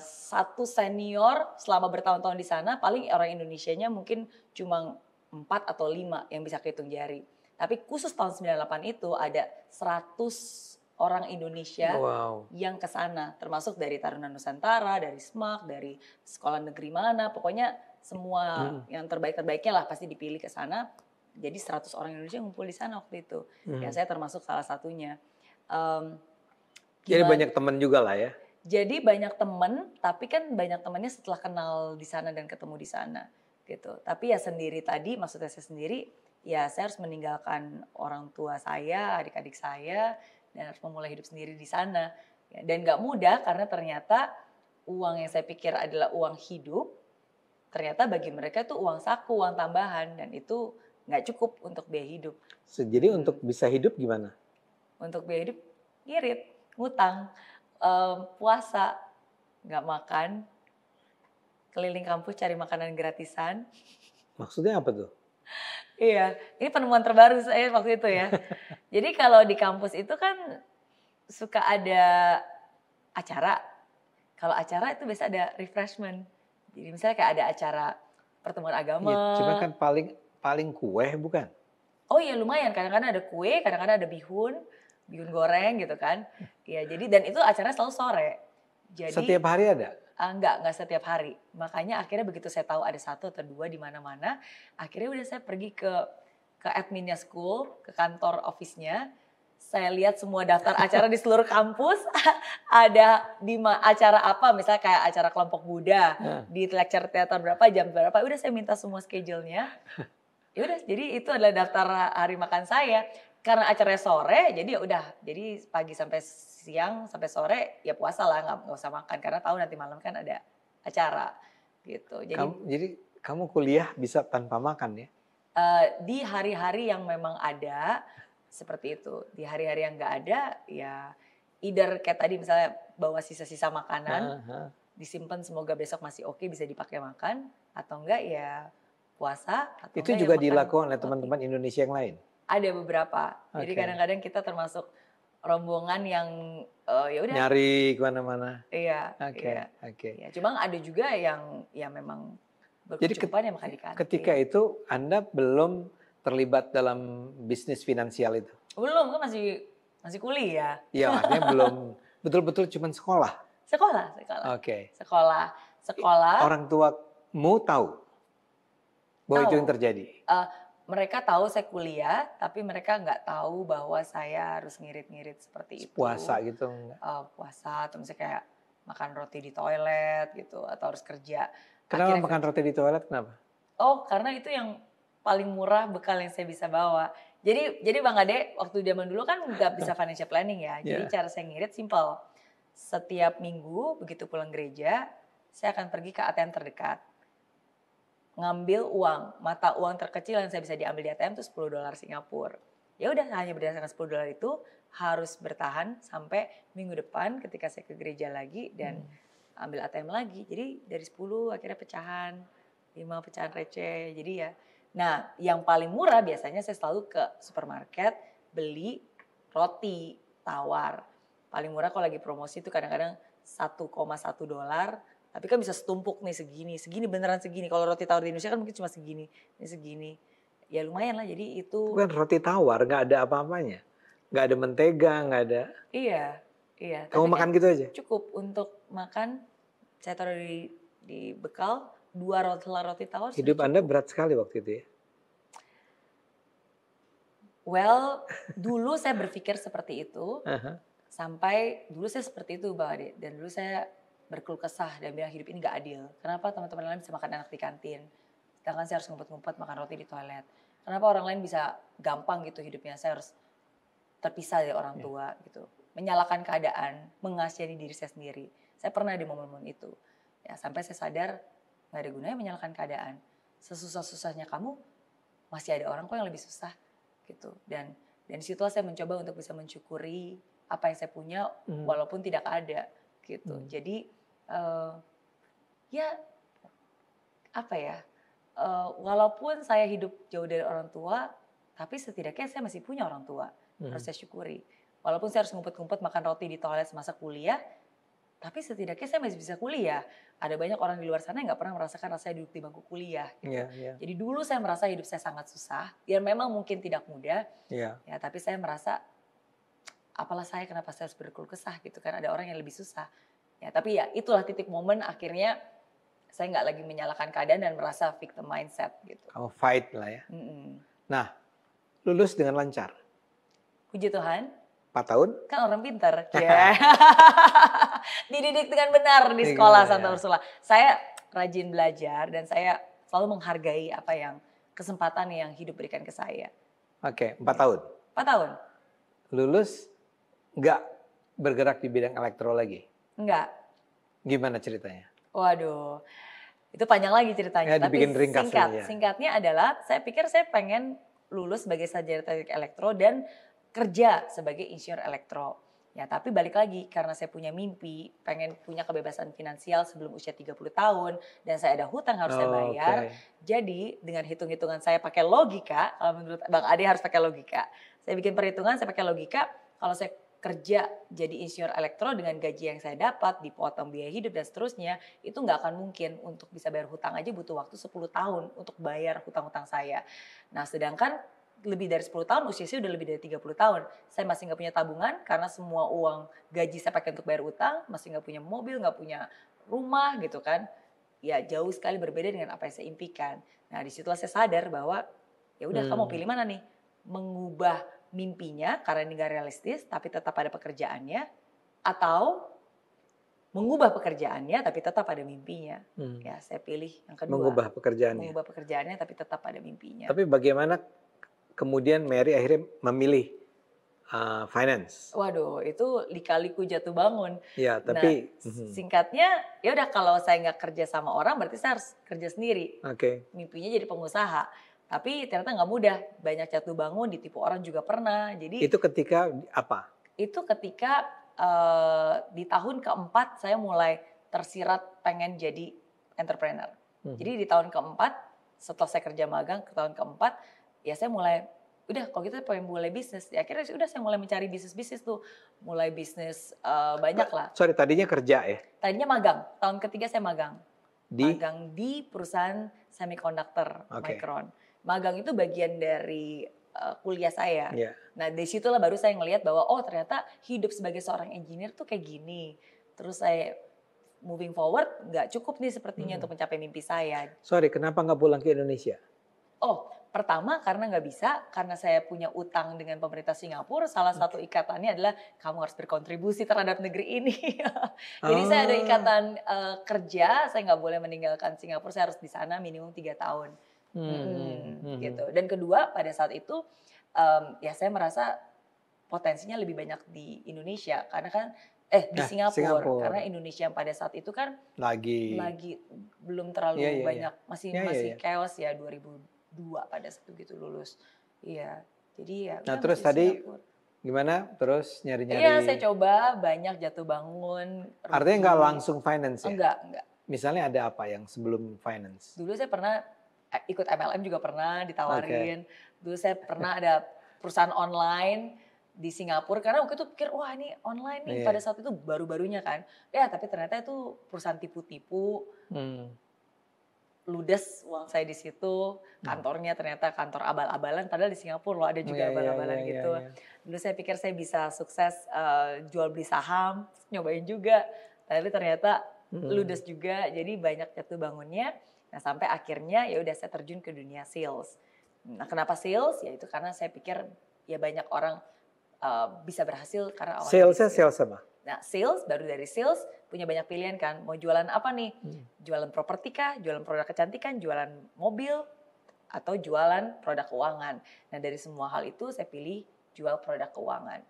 satu senior selama bertahun-tahun di sana paling orang Indonesianya mungkin cuma 4 atau 5 yang bisa kehitung jari. Tapi khusus tahun 98 itu ada 100 orang Indonesia yang ke sana, termasuk dari Taruna Nusantara, dari SMAK, dari sekolah negeri mana, pokoknya semua yang terbaik-terbaiknya lah pasti dipilih ke sana. Jadi 100 orang Indonesia ngumpul di sana waktu itu. Ya saya termasuk salah satunya. Jadi banyak teman juga lah ya. Jadi banyak teman, tapi kan banyak temannya setelah kenal di sana dan ketemu di sana gitu. Tapi ya sendiri tadi, maksudnya saya sendiri, ya saya harus meninggalkan orang tua saya, adik-adik saya, dan harus memulai hidup sendiri di sana. Ya, dan nggak mudah karena ternyata uang yang saya pikir adalah uang hidup, ternyata bagi mereka itu uang saku, uang tambahan, dan itu nggak cukup untuk biaya hidup. Jadi untuk bisa hidup gimana? Untuk biaya hidup, ngirit, ngutang. Puasa, nggak makan, keliling kampus cari makanan gratisan. Maksudnya apa tuh? Iya, ini penemuan terbaru saya waktu itu ya. Jadi kalau di kampus itu kan suka ada acara. Kalau acara itu biasa ada refreshment. Jadi misalnya kayak ada acara pertemuan agama. Ya, cuma kan paling kue bukan? Oh iya lumayan, kadang-kadang ada kue, kadang-kadang ada bihun goreng gitu kan. Ya, jadi dan itu acaranya selalu sore. Jadi setiap hari ada? Enggak setiap hari. Makanya akhirnya begitu saya tahu ada 1 atau 2 di mana-mana, akhirnya udah saya pergi ke adminnya school, ke kantor office-nya. Saya lihat semua daftar acara di seluruh kampus, ada di acara apa, misalnya kayak acara kelompok Buddha, di lecture theater berapa, jam berapa, udah saya minta semua schedule-nya. Ya udah, jadi itu adalah daftar hari makan saya. Karena acaranya sore, jadi ya udah, jadi pagi sampai siang sampai sore ya puasa lah, nggak usah makan karena tahu nanti malam kan ada acara gitu. Jadi kamu kuliah bisa tanpa makan ya? Di hari-hari yang memang ada seperti itu. Di hari-hari yang nggak ada ya either kayak tadi misalnya bawa sisa-sisa makanan, disimpan semoga besok masih oke bisa dipakai makan, atau enggak ya puasa. Atau itu juga dilakukan oleh teman-teman Indonesia yang lain? Ada beberapa. Jadi kadang-kadang kita termasuk rombongan yang ya udah nyari kemana-mana. Iya. Oke. Ya, cuma ada juga yang ya memang berkecukupan yang makan di kantin. Ketika itu Anda belum terlibat dalam bisnis finansial itu? Belum, kan masih kuliah. Iya, artinya belum betul-betul cuma sekolah. Sekolah. Oke. Sekolah. Orang tuamu tahu bahwa itu yang terjadi? Mereka tahu saya kuliah, tapi mereka nggak tahu bahwa saya harus ngirit-ngirit seperti itu. Puasa gitu enggak? Puasa, atau misalnya kayak makan roti di toilet gitu, atau harus kerja. Kenapa makan roti di toilet, kenapa? Oh, karena itu yang paling murah bekal yang saya bisa bawa. Jadi Bang Ade, waktu zaman dulu kan nggak bisa financial planning ya. Jadi cara saya ngirit simple. Setiap minggu begitu pulang gereja, saya akan pergi ke ATM terdekat. Ngambil uang, mata uang terkecil yang saya bisa diambil di ATM itu $10 Singapura. Ya udah, hanya berdasarkan $10 itu harus bertahan sampai minggu depan ketika saya ke gereja lagi dan ambil ATM lagi. Jadi dari 10 akhirnya pecahan, 5 pecahan receh. Jadi ya, nah yang paling murah biasanya saya selalu ke supermarket beli roti tawar. Paling murah kalau lagi promosi itu kadang-kadang $1,1. Tapi kan bisa setumpuk nih segini beneran segini. Kalau roti tawar di Indonesia kan mungkin cuma segini, ini segini. Ya lumayan lah, jadi itu. Bukan roti tawar, nggak ada apa-apanya. Nggak ada mentega, nggak ada. Iya. Kamu makan gitu aja? Cukup untuk makan, saya taruh di bekal, 2 roti tawar. Hidup Anda berat sekali waktu itu ya? Well, dulu saya berpikir seperti itu. Sampai dulu saya seperti itu Bang Ade. Dan dulu saya berkeluh kesah dan bilang hidup ini gak adil. Kenapa teman-teman lain bisa makan enak di kantin, sedangkan saya harus ngumpet-ngumpet makan roti di toilet. Kenapa orang lain bisa gampang gitu hidupnya, saya harus terpisah dari orang tua gitu. Menyalahkan keadaan, mengasihani diri saya sendiri. Saya pernah di momen-momen itu. Ya, sampai saya sadar gak ada gunanya menyalahkan keadaan. Sesusah-susahnya kamu masih ada orang kok yang lebih susah gitu. Dan disitulah saya mencoba untuk bisa mensyukuri apa yang saya punya walaupun tidak ada gitu. Jadi ya apa ya, walaupun saya hidup jauh dari orang tua, tapi setidaknya saya masih punya orang tua, harus saya syukuri. Walaupun saya harus ngumpet-ngumpet makan roti di toilet semasa kuliah, tapi setidaknya saya masih bisa kuliah. Ada banyak orang di luar sana yang nggak pernah merasakan rasanya duduk di bangku kuliah. Gitu. Jadi dulu saya merasa hidup saya sangat susah, ya memang mungkin tidak mudah, ya tapi saya merasa apalah saya, kenapa saya harus berkeluh kesah gitu kan, ada orang yang lebih susah. Ya, tapi ya itulah titik momen akhirnya saya nggak lagi menyalahkan keadaan dan merasa victim mindset gitu. Kamu fight lah ya. Nah, lulus dengan lancar. Puji Tuhan. 4 tahun? Kan orang pintar. Dididik dengan benar di sekolah Santa Ursula. Saya rajin belajar dan saya selalu menghargai apa yang kesempatan yang hidup berikan ke saya. Oke, 4 tahun? 4 tahun. Lulus nggak bergerak di bidang elektro lagi? Enggak. Gimana ceritanya? Waduh, itu panjang lagi ceritanya. Tapi singkatnya adalah saya pikir saya pengen lulus sebagai sarjana teknik elektro dan kerja sebagai insinyur elektro. Ya, tapi balik lagi karena saya punya mimpi, pengen punya kebebasan finansial sebelum usia 30 tahun dan saya ada hutang harus saya bayar. Jadi dengan hitung-hitungan saya pakai logika, kalau menurut Bang Ade harus pakai logika. Saya bikin perhitungan, saya pakai logika, kalau saya kerja jadi insinyur elektro dengan gaji yang saya dapat, dipotong biaya hidup dan seterusnya, itu nggak akan mungkin untuk bisa bayar hutang aja butuh waktu 10 tahun untuk bayar hutang-hutang saya. Nah sedangkan lebih dari 10 tahun, usia saya udah lebih dari 30 tahun. Saya masih nggak punya tabungan karena semua uang gaji saya pakai untuk bayar utang, masih nggak punya mobil, nggak punya rumah gitu kan. Ya jauh sekali berbeda dengan apa yang saya impikan. Nah disitulah saya sadar bahwa ya udah kamu mau pilih mana nih? Mengubah mimpinya karena ini gak realistis tapi tetap ada pekerjaannya, atau mengubah pekerjaannya tapi tetap ada mimpinya. Ya saya pilih yang kedua. Mengubah pekerjaannya. Mengubah pekerjaannya tapi tetap ada mimpinya. Tapi bagaimana kemudian Mary akhirnya memilih finance? Waduh, itu lika-liku jatuh bangun. Ya, tapi singkatnya ya udah kalau saya nggak kerja sama orang berarti saya harus kerja sendiri. Mimpinya jadi pengusaha. Tapi ternyata nggak mudah, banyak jatuh bangun, ditipu orang juga pernah. Jadi itu ketika apa? Itu ketika di tahun keempat saya mulai tersirat pengen jadi entrepreneur. Jadi di tahun keempat setelah saya kerja magang ke tahun keempat, ya saya mulai udah kalau gitu pengen mulai bisnis. Ya, akhirnya udah saya mulai mencari bisnis tuh, mulai bisnis banyak lah. Sorry, tadinya kerja ya? Tadinya magang. Tahun ketiga saya magang. Magang di perusahaan semiconductor Micron. Magang itu bagian dari kuliah saya. Nah dari situlah baru saya ngelihat bahwa oh ternyata hidup sebagai seorang engineer tuh kayak gini. Terus saya moving forward nggak cukup nih sepertinya untuk mencapai mimpi saya. Sorry, kenapa nggak pulang ke Indonesia? Oh pertama karena nggak bisa, karena saya punya utang dengan pemerintah Singapura. Salah satu ikatannya adalah kamu harus berkontribusi terhadap negeri ini. Jadi saya ada ikatan kerja, saya nggak boleh meninggalkan Singapura. Saya harus di sana minimum 3 tahun. Gitu. Dan kedua pada saat itu ya saya merasa potensinya lebih banyak di Indonesia karena kan di Singapura karena Indonesia yang pada saat itu kan lagi belum terlalu banyak masih chaos ya 2002 pada saat itu lulus. Iya. Jadi ya. Nah terus tadi gimana? Terus nyari-nyari? Iya saya coba banyak jatuh bangun. Artinya nggak langsung finance ya? Enggak. Misalnya ada apa yang sebelum finance? Dulu saya pernah ikut MLM juga pernah ditawarin. Dulu saya pernah ada perusahaan online di Singapura karena waktu itu pikir wah ini online nih pada saat itu baru-barunya kan. Ya tapi ternyata itu perusahaan tipu-tipu. Ludes uang saya di situ. Kantornya ternyata kantor abal-abalan padahal di Singapura loh ada juga abal-abalan gitu. Dulu saya pikir saya bisa sukses jual beli saham, nyobain juga. Tapi ternyata ludes juga. Jadi banyak jatuh bangunnya. Nah sampai akhirnya ya udah saya terjun ke dunia sales. Nah kenapa sales? Ya itu karena saya pikir ya banyak orang bisa berhasil karena awalnya sales apa? Nah sales baru dari sales punya banyak pilihan kan. Mau jualan apa nih? Jualan properti kah? Jualan produk kecantikan? Jualan mobil? Atau jualan produk keuangan? Nah dari semua hal itu saya pilih jual produk keuangan.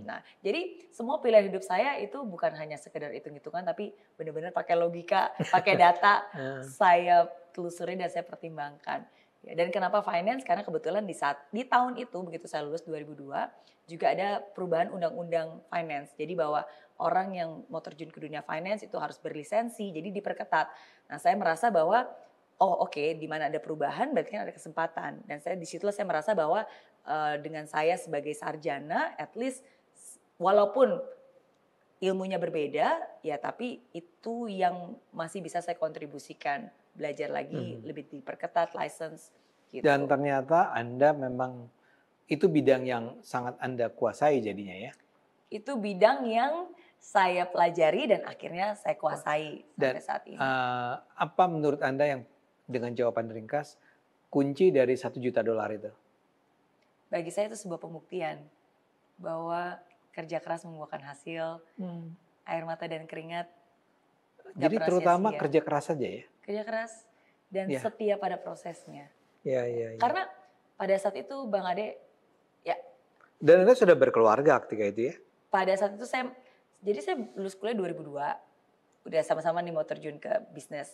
Nah, jadi semua pilihan hidup saya itu bukan hanya sekedar hitung-hitungan, tapi benar-benar pakai logika, pakai data, saya telusuri dan saya pertimbangkan. Ya, dan kenapa finance? Karena kebetulan di tahun itu begitu saya lulus 2002 juga ada perubahan undang-undang finance. Jadi bahwa orang yang mau terjun ke dunia finance itu harus berlisensi, jadi diperketat. Nah, saya merasa bahwa di mana ada perubahan berarti kan ada kesempatan. Dan disitulah saya merasa bahwa dengan saya sebagai sarjana, at least walaupun ilmunya berbeda, ya tapi itu yang masih bisa saya kontribusikan, belajar lagi, lebih diperketat, license. Gitu. Dan ternyata Anda memang itu bidang yang sangat Anda kuasai jadinya ya? Itu bidang yang saya pelajari dan akhirnya saya kuasai sampai saat ini. Apa menurut Anda yang dengan jawaban ringkas kunci dari $1 juta itu? Bagi saya itu sebuah pembuktian bahwa kerja keras membuahkan hasil, air mata dan keringat. Jadi terutama sia-sia. Kerja keras saja ya? Kerja keras dan setia pada prosesnya. Iya. Karena pada saat itu Bang Ade, ya. Dan Anda sudah berkeluarga ketika itu ya? Pada saat itu saya lulus kuliah 2002, udah sama-sama nih mau terjun ke bisnis.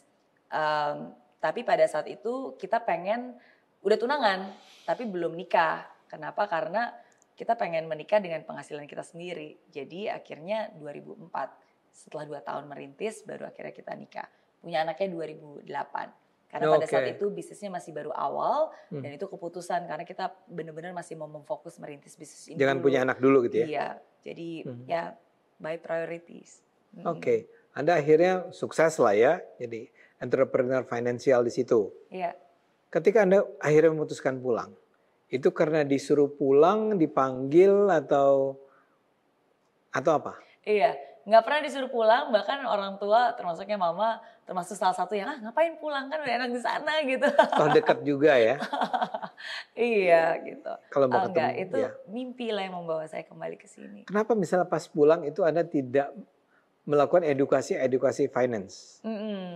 Tapi pada saat itu kita pengen, udah tunangan, tapi belum nikah. Kenapa? Karena kita pengen menikah dengan penghasilan kita sendiri. Jadi akhirnya 2004, setelah 2 tahun merintis, baru akhirnya kita nikah. Punya anaknya 2008. Karena pada saat itu bisnisnya masih baru awal, dan itu keputusan karena kita benar-benar masih mau memfokus merintis bisnis ini. Jangan punya anak dulu gitu ya? Iya, jadi ya by priorities. Oke, Anda akhirnya sukses lah ya, jadi entrepreneur finansial di situ. Iya. Ketika Anda akhirnya memutuskan pulang, itu karena disuruh pulang, dipanggil atau apa? Iya, nggak pernah disuruh pulang, bahkan orang tua termasuknya mama termasuk salah satu yang ngapain pulang kan udah enak di sana gitu. Oh dekat juga ya? Iya gitu. Kalau mau enggak, itu mimpi lah yang membawa saya kembali ke sini. Kenapa misalnya pas pulang itu Anda tidak melakukan edukasi finance,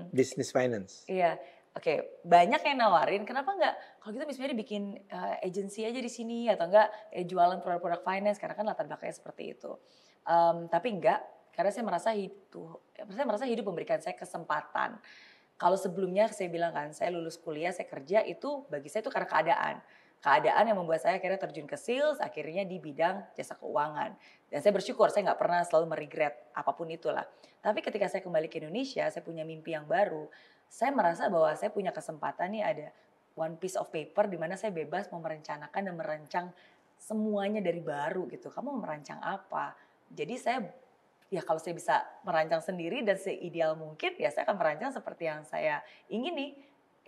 business finance? Iya. Oke, banyak yang nawarin, kenapa enggak kalau gitu misalnya dibikin agency aja di sini atau enggak jualan produk-produk finance karena kan latar belakangnya seperti itu. Tapi enggak, karena saya merasa hidup memberikan saya kesempatan. Kalau sebelumnya saya bilang kan, saya lulus kuliah, saya kerja itu bagi saya itu karena keadaan. Keadaan yang membuat saya akhirnya terjun ke sales, akhirnya di bidang jasa keuangan. Dan saya bersyukur, saya nggak pernah selalu meregret apapun itulah. Tapi ketika saya kembali ke Indonesia, saya punya mimpi yang baru. Saya merasa bahwa saya punya kesempatan nih ada one piece of paper di mana saya bebas mau merencanakan dan merancang semuanya dari baru gitu. Kamu mau merancang apa? Jadi saya, ya kalau saya bisa merancang sendiri dan seideal mungkin, ya saya akan merancang seperti yang saya ingin nih.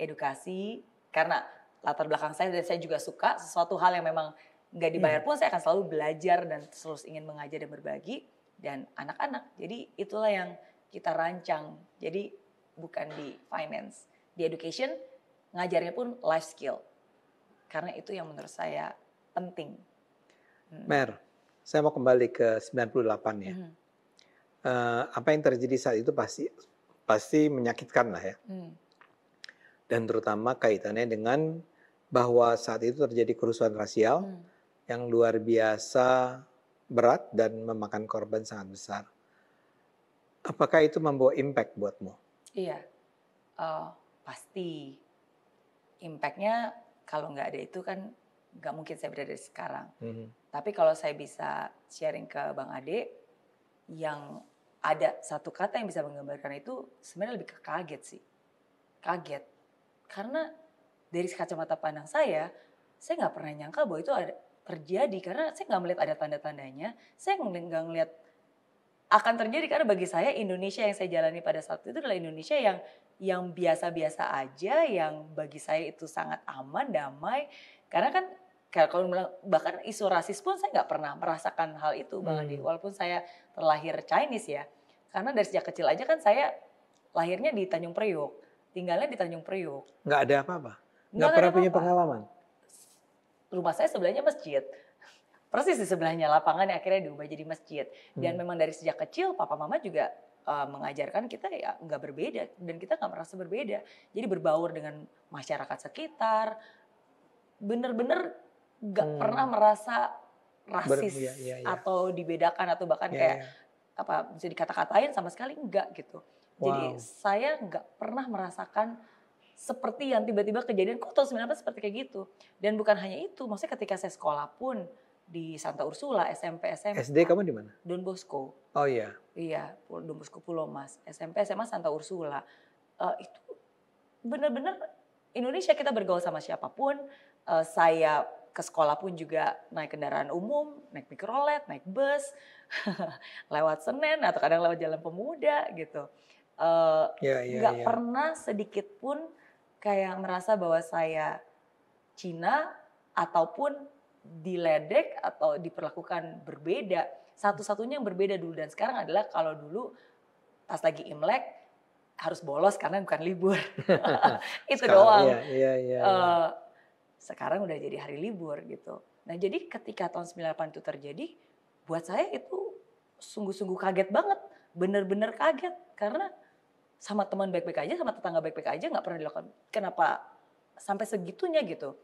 Edukasi, karena latar belakang saya dan saya juga suka sesuatu hal yang memang nggak dibayar pun saya akan selalu belajar dan terus ingin mengajar dan berbagi. Dan anak-anak, jadi itulah yang kita rancang. Jadi bukan di finance, di education, ngajarnya pun life skill. Karena itu yang menurut saya penting. Mer, saya mau kembali ke 98 ya. Apa yang terjadi saat itu pasti menyakitkan lah ya. Dan terutama kaitannya dengan bahwa saat itu terjadi kerusuhan rasial yang luar biasa berat dan memakan korban sangat besar. Apakah itu membawa impact buatmu? Iya, pasti. Impact-nya kalau nggak ada itu kan nggak mungkin saya berada sekarang. Tapi kalau saya bisa sharing ke Bang Ade, yang ada satu kata yang bisa menggambarkan itu sebenarnya lebih ke kaget sih. Kaget. Karena dari kacamata pandang saya nggak pernah nyangka bahwa itu ada terjadi. Karena saya nggak melihat ada tanda-tandanya. Saya nggak ngelihat akan terjadi karena bagi saya Indonesia yang saya jalani pada saat itu adalah Indonesia yang biasa-biasa aja, yang bagi saya itu sangat aman, damai. Karena kan kalau bahkan isu rasis pun saya nggak pernah merasakan hal itu Bang Adi. Walaupun saya terlahir Chinese ya. Karena dari sejak kecil aja kan saya lahirnya di Tanjung Priok. Tinggalnya di Tanjung Priok. Nggak ada apa-apa? Nggak pernah punya pengalaman? Rumah saya sebelahnya masjid. Persis di sebelahnya lapangan yang akhirnya diubah jadi masjid. Dan memang dari sejak kecil papa mama juga mengajarkan kita ya nggak berbeda. Dan kita nggak merasa berbeda. Jadi berbaur dengan masyarakat sekitar. Bener-bener nggak pernah merasa rasis atau dibedakan atau bahkan kayak apa bisa dikata-katain sama sekali enggak gitu. Jadi saya nggak pernah merasakan seperti yang tiba-tiba kejadian kok tahun 98 seperti kayak gitu. Dan bukan hanya itu, maksudnya ketika saya sekolah pun di Santa Ursula, SMP, SMA. SD kamu di mana? Don Bosco. Oh iya. Iya, Don Bosco Pulau Mas. SMP, SMA Santa Ursula. Itu benar-benar Indonesia kita bergaul sama siapapun. Saya ke sekolah pun juga naik kendaraan umum, naik mikrolet, naik bus, lewat Senen atau kadang lewat Jalan Pemuda gitu. Nggak pernah sedikit pun kayak merasa bahwa saya Cina ataupun diledek atau diperlakukan berbeda. satu-satunya yang berbeda dulu dan sekarang adalah kalau dulu pas lagi Imlek harus bolos karena bukan libur. Itu doang. Iya. Sekarang udah jadi hari libur gitu. Nah jadi ketika tahun 98 itu terjadi, buat saya itu sungguh-sungguh kaget banget. Bener-bener kaget. Karena sama teman baik-baik aja, sama tetangga baik-baik aja nggak pernah dilakukan. Kenapa sampai segitunya gitu?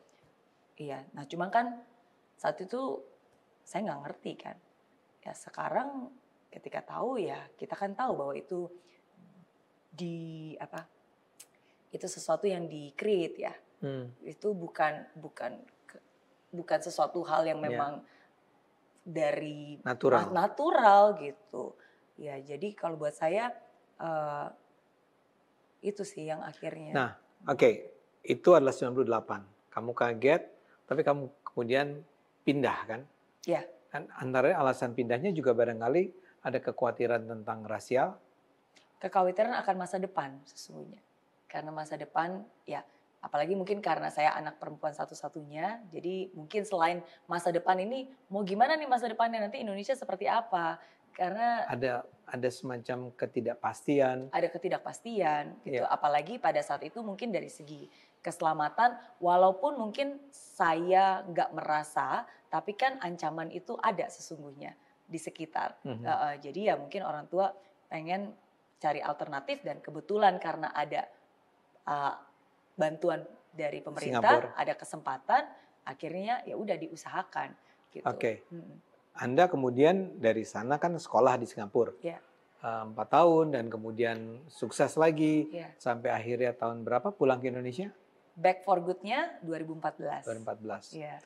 Iya, nah cuman kan saat itu saya nggak ngerti kan. Ya sekarang ketika tahu ya kita kan tahu bahwa itu itu sesuatu yang di-create ya. Itu bukan sesuatu hal yang memang dari natural gitu. Ya, jadi kalau buat saya itu sih yang akhirnya. Nah, oke. Itu adalah 98. Kamu kaget, tapi kamu kemudian pindah kan? Iya. Dan antara alasan pindahnya juga barangkali ada kekhawatiran tentang rasial. Kekhawatiran akan masa depan sesungguhnya. Karena masa depan ya apalagi mungkin karena saya anak perempuan satu-satunya, jadi mungkin selain masa depan ini mau gimana nih masa depannya nanti Indonesia seperti apa? Karena ada semacam ketidakpastian. Ada ketidakpastian gitu. Yeah. Apalagi pada saat itu mungkin dari segi keselamatan, walaupun mungkin saya nggak merasa, tapi kan ancaman itu ada sesungguhnya di sekitar. Jadi ya mungkin orang tua pengen cari alternatif dan kebetulan karena ada bantuan dari pemerintah, Singapura. Ada kesempatan, akhirnya ya udah diusahakan. Gitu. Oke. Anda kemudian dari sana kan sekolah di Singapura. Yeah. 4 tahun dan kemudian sukses lagi sampai akhirnya tahun berapa pulang ke Indonesia? Back for good-nya 2014. 2014. Yeah.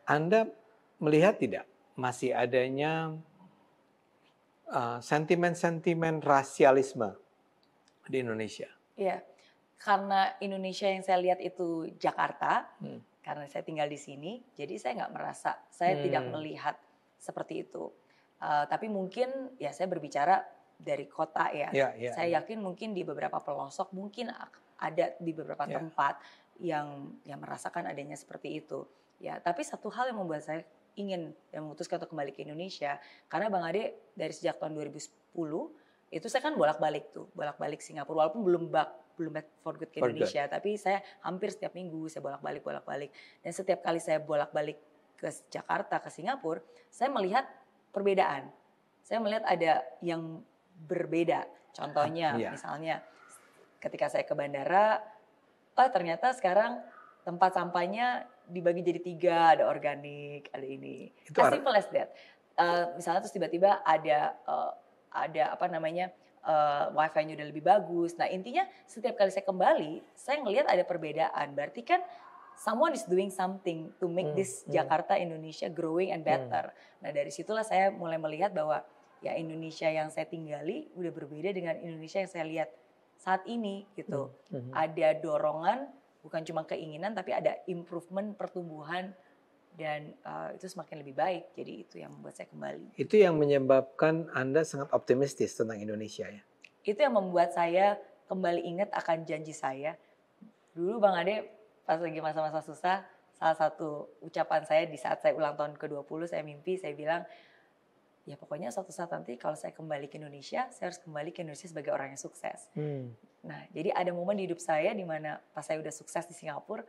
Anda melihat tidak masih adanya sentimen-sentimen rasialisme di Indonesia? Iya, karena Indonesia yang saya lihat itu Jakarta, karena saya tinggal di sini, jadi saya nggak merasa, saya tidak melihat seperti itu. Tapi mungkin ya saya berbicara dari kota ya. Saya yakin mungkin di beberapa pelosok mungkin ada di beberapa tempat yang merasakan adanya seperti itu. Ya, tapi satu hal yang membuat saya ingin dan memutuskan untuk kembali ke Indonesia karena Bang Ade dari sejak tahun 2010 itu saya kan bolak-balik Singapura walaupun belum back for good ke Indonesia, tapi saya hampir setiap minggu saya bolak-balik dan setiap kali saya bolak-balik ke Jakarta ke Singapura saya melihat perbedaan. Saya melihat ada yang berbeda. Contohnya misalnya ketika saya ke bandara, ternyata sekarang tempat sampahnya dibagi jadi 3, ada organik, ada ini. As simple as that. Misalnya terus tiba-tiba ada wifi-nya udah lebih bagus. Nah intinya setiap kali saya kembali, saya ngelihat ada perbedaan. Berarti kan someone is doing something to make this Jakarta, Indonesia growing and better. Nah dari situlah saya mulai melihat bahwa ya Indonesia yang saya tinggali udah berbeda dengan Indonesia yang saya lihat saat ini gitu. Ada dorongan, bukan cuma keinginan, tapi ada improvement, pertumbuhan, dan itu semakin lebih baik. Jadi itu yang membuat saya kembali. Itu yang menyebabkan Anda sangat optimistis tentang Indonesia ya? Itu yang membuat saya kembali ingat akan janji saya. Dulu Bang Ade pas lagi masa-masa susah, salah satu ucapan saya di saat saya ulang tahun ke-20, saya mimpi, saya bilang, ya pokoknya suatu saat nanti kalau saya kembali ke Indonesia, saya harus kembali ke Indonesia sebagai orang yang sukses. Nah, jadi ada momen di hidup saya di mana pas saya udah sukses di Singapura,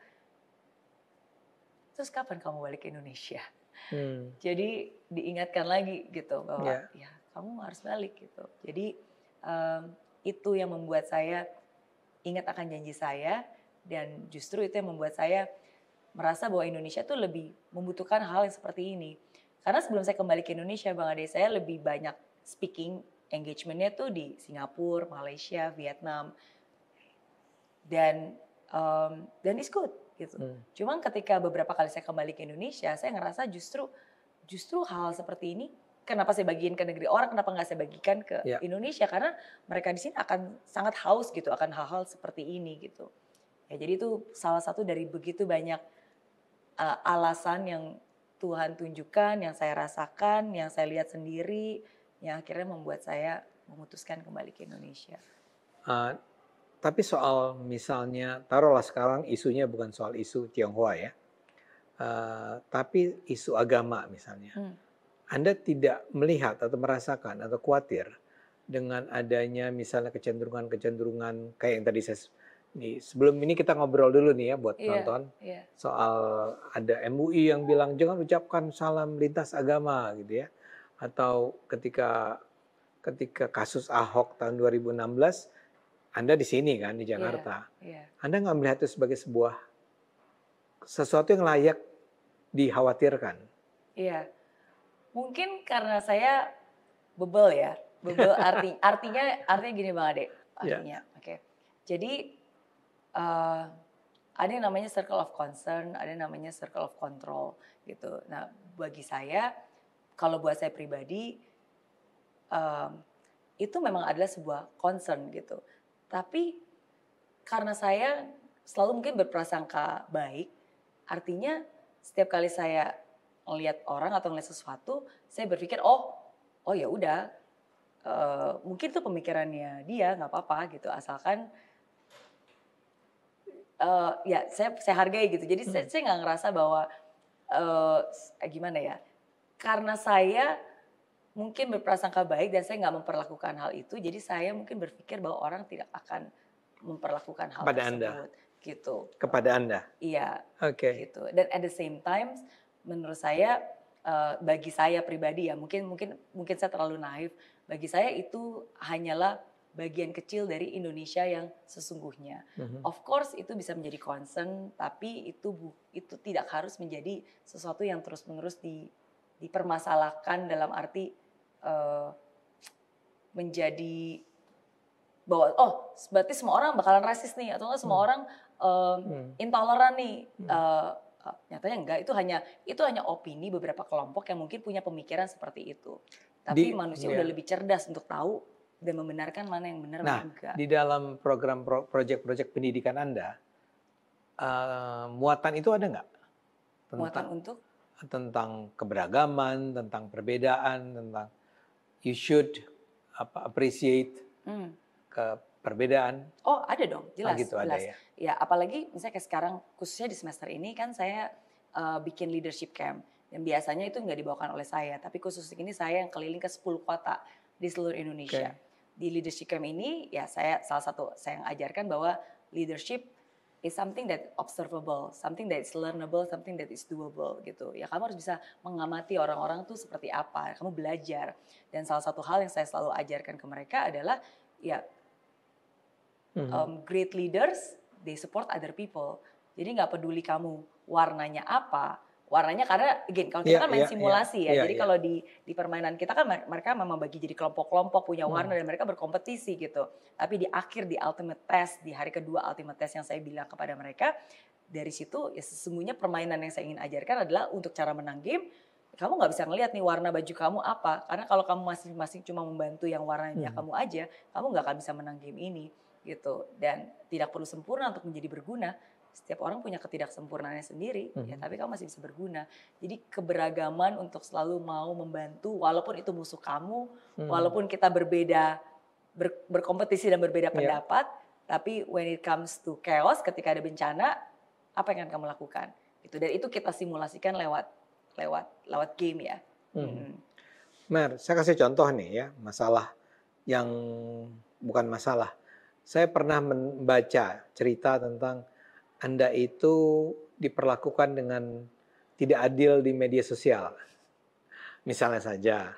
terus kapan kamu balik ke Indonesia? Jadi diingatkan lagi gitu bahwa ya kamu harus balik gitu. Jadi itu yang membuat saya ingat akan janji saya dan justru itu yang membuat saya merasa bahwa Indonesia tuh lebih membutuhkan hal yang seperti ini. Karena sebelum saya kembali ke Indonesia, Bang Ade, saya lebih banyak speaking engagement-nya tuh di Singapura, Malaysia, Vietnam. Dan it's good gitu. Cuman ketika beberapa kali saya kembali ke Indonesia, saya ngerasa justru hal seperti ini, kenapa saya bagiin ke negeri orang, kenapa nggak saya bagikan ke Indonesia? Karena mereka di sini akan sangat haus gitu, akan hal-hal seperti ini gitu. Ya, jadi itu salah satu dari begitu banyak alasan yang Tuhan tunjukkan, yang saya rasakan, yang saya lihat sendiri, yang akhirnya membuat saya memutuskan kembali ke Indonesia. Tapi soal misalnya, taruhlah sekarang isunya bukan soal isu Tionghoa ya, tapi isu agama misalnya. Anda tidak melihat atau merasakan atau khawatir dengan adanya misalnya kecenderungan-kecenderungan kayak yang tadi saya nih, sebelum ini kita ngobrol dulu nih ya buat nonton soal ada MUI yang bilang jangan ucapkan salam lintas agama gitu ya, atau ketika kasus Ahok tahun 2016 Anda di sini kan di Jakarta, Anda nggak melihat itu sebagai sesuatu yang layak dikhawatirkan? Iya, mungkin karena saya bebel ya, bebel artinya gini Bang Ade, artinya, jadi ada yang namanya circle of concern, ada yang namanya circle of control gitu. Nah, bagi saya, kalau buat saya pribadi, itu memang adalah sebuah concern gitu. Tapi karena saya selalu mungkin berprasangka baik, artinya setiap kali saya ngelihat orang atau ngelihat sesuatu, saya berpikir oh ya udah, mungkin itu pemikirannya dia, nggak apa-apa gitu, asalkan ya saya hargai gitu. Jadi saya nggak ngerasa bahwa gimana ya, karena saya mungkin berprasangka baik dan saya nggak memperlakukan hal itu, jadi saya mungkin berpikir bahwa orang tidak akan memperlakukan hal kepada tersebut Anda. Gitu. Kepada Anda? Iya. Oke. Gitu. Dan at the same time, menurut saya, bagi saya pribadi ya, mungkin saya terlalu naif, bagi saya itu hanyalah bagian kecil dari Indonesia yang sesungguhnya. Of course itu bisa menjadi concern, tapi itu tidak harus menjadi sesuatu yang terus-menerus dipermasalahkan dalam arti menjadi bahwa berarti semua orang bakalan rasis nih, atau enggak semua orang intoleran nih. Nyatanya enggak, itu hanya opini beberapa kelompok yang mungkin punya pemikiran seperti itu. Tapi manusia udah lebih cerdas untuk tahu dan membenarkan mana yang benar mana enggak. Di dalam program proyek-proyek pendidikan Anda, muatan itu ada nggak? Muatan untuk? Tentang keberagaman, tentang perbedaan, tentang you should appreciate perbedaan. Oh ada dong, jelas. Gitu, jelas. Ada ya. Ya apalagi misalnya kayak sekarang khususnya di semester ini kan saya bikin leadership camp. Dan biasanya itu nggak dibawakan oleh saya, tapi khusus ini saya yang keliling ke 10 kota di seluruh Indonesia. Di leadership camp ini ya saya yang ajarkan bahwa leadership is something that observable, something that is learnable, something that is doable gitu. Ya kamu harus bisa mengamati orang-orang tuh seperti apa, kamu belajar. Dan salah satu hal yang saya selalu ajarkan ke mereka adalah ya great leaders, they support other people. Jadi nggak peduli kamu warnanya apa, warnanya karena again kalau kita kan main simulasi ya. Jadi kalau di permainan kita kan mereka memang bagi jadi kelompok-kelompok punya warna dan mereka berkompetisi gitu. Tapi di akhir di ultimate test, di hari kedua ultimate test yang saya bilang kepada mereka, dari situ ya sesungguhnya permainan yang saya ingin ajarkan adalah untuk cara menang game. Kamu nggak bisa ngelihat nih warna baju kamu apa, karena kalau kamu masing-masing cuma membantu yang warnanya kamu aja, kamu nggak akan bisa menang game ini gitu. Dan tidak perlu sempurna untuk menjadi berguna. Setiap orang punya ketidaksempurnaannya sendiri, ya tapi kamu masih bisa berguna. Jadi keberagaman untuk selalu mau membantu, walaupun itu musuh kamu, walaupun kita berbeda, berkompetisi dan berbeda pendapat, tapi when it comes to chaos, ketika ada bencana, apa yang akan kamu lakukan? Gitu. Dan itu kita simulasikan lewat game ya. Mer, saya kasih contoh nih ya, masalah yang bukan masalah. Saya pernah membaca cerita tentang Anda itu diperlakukan dengan tidak adil di media sosial. Misalnya saja,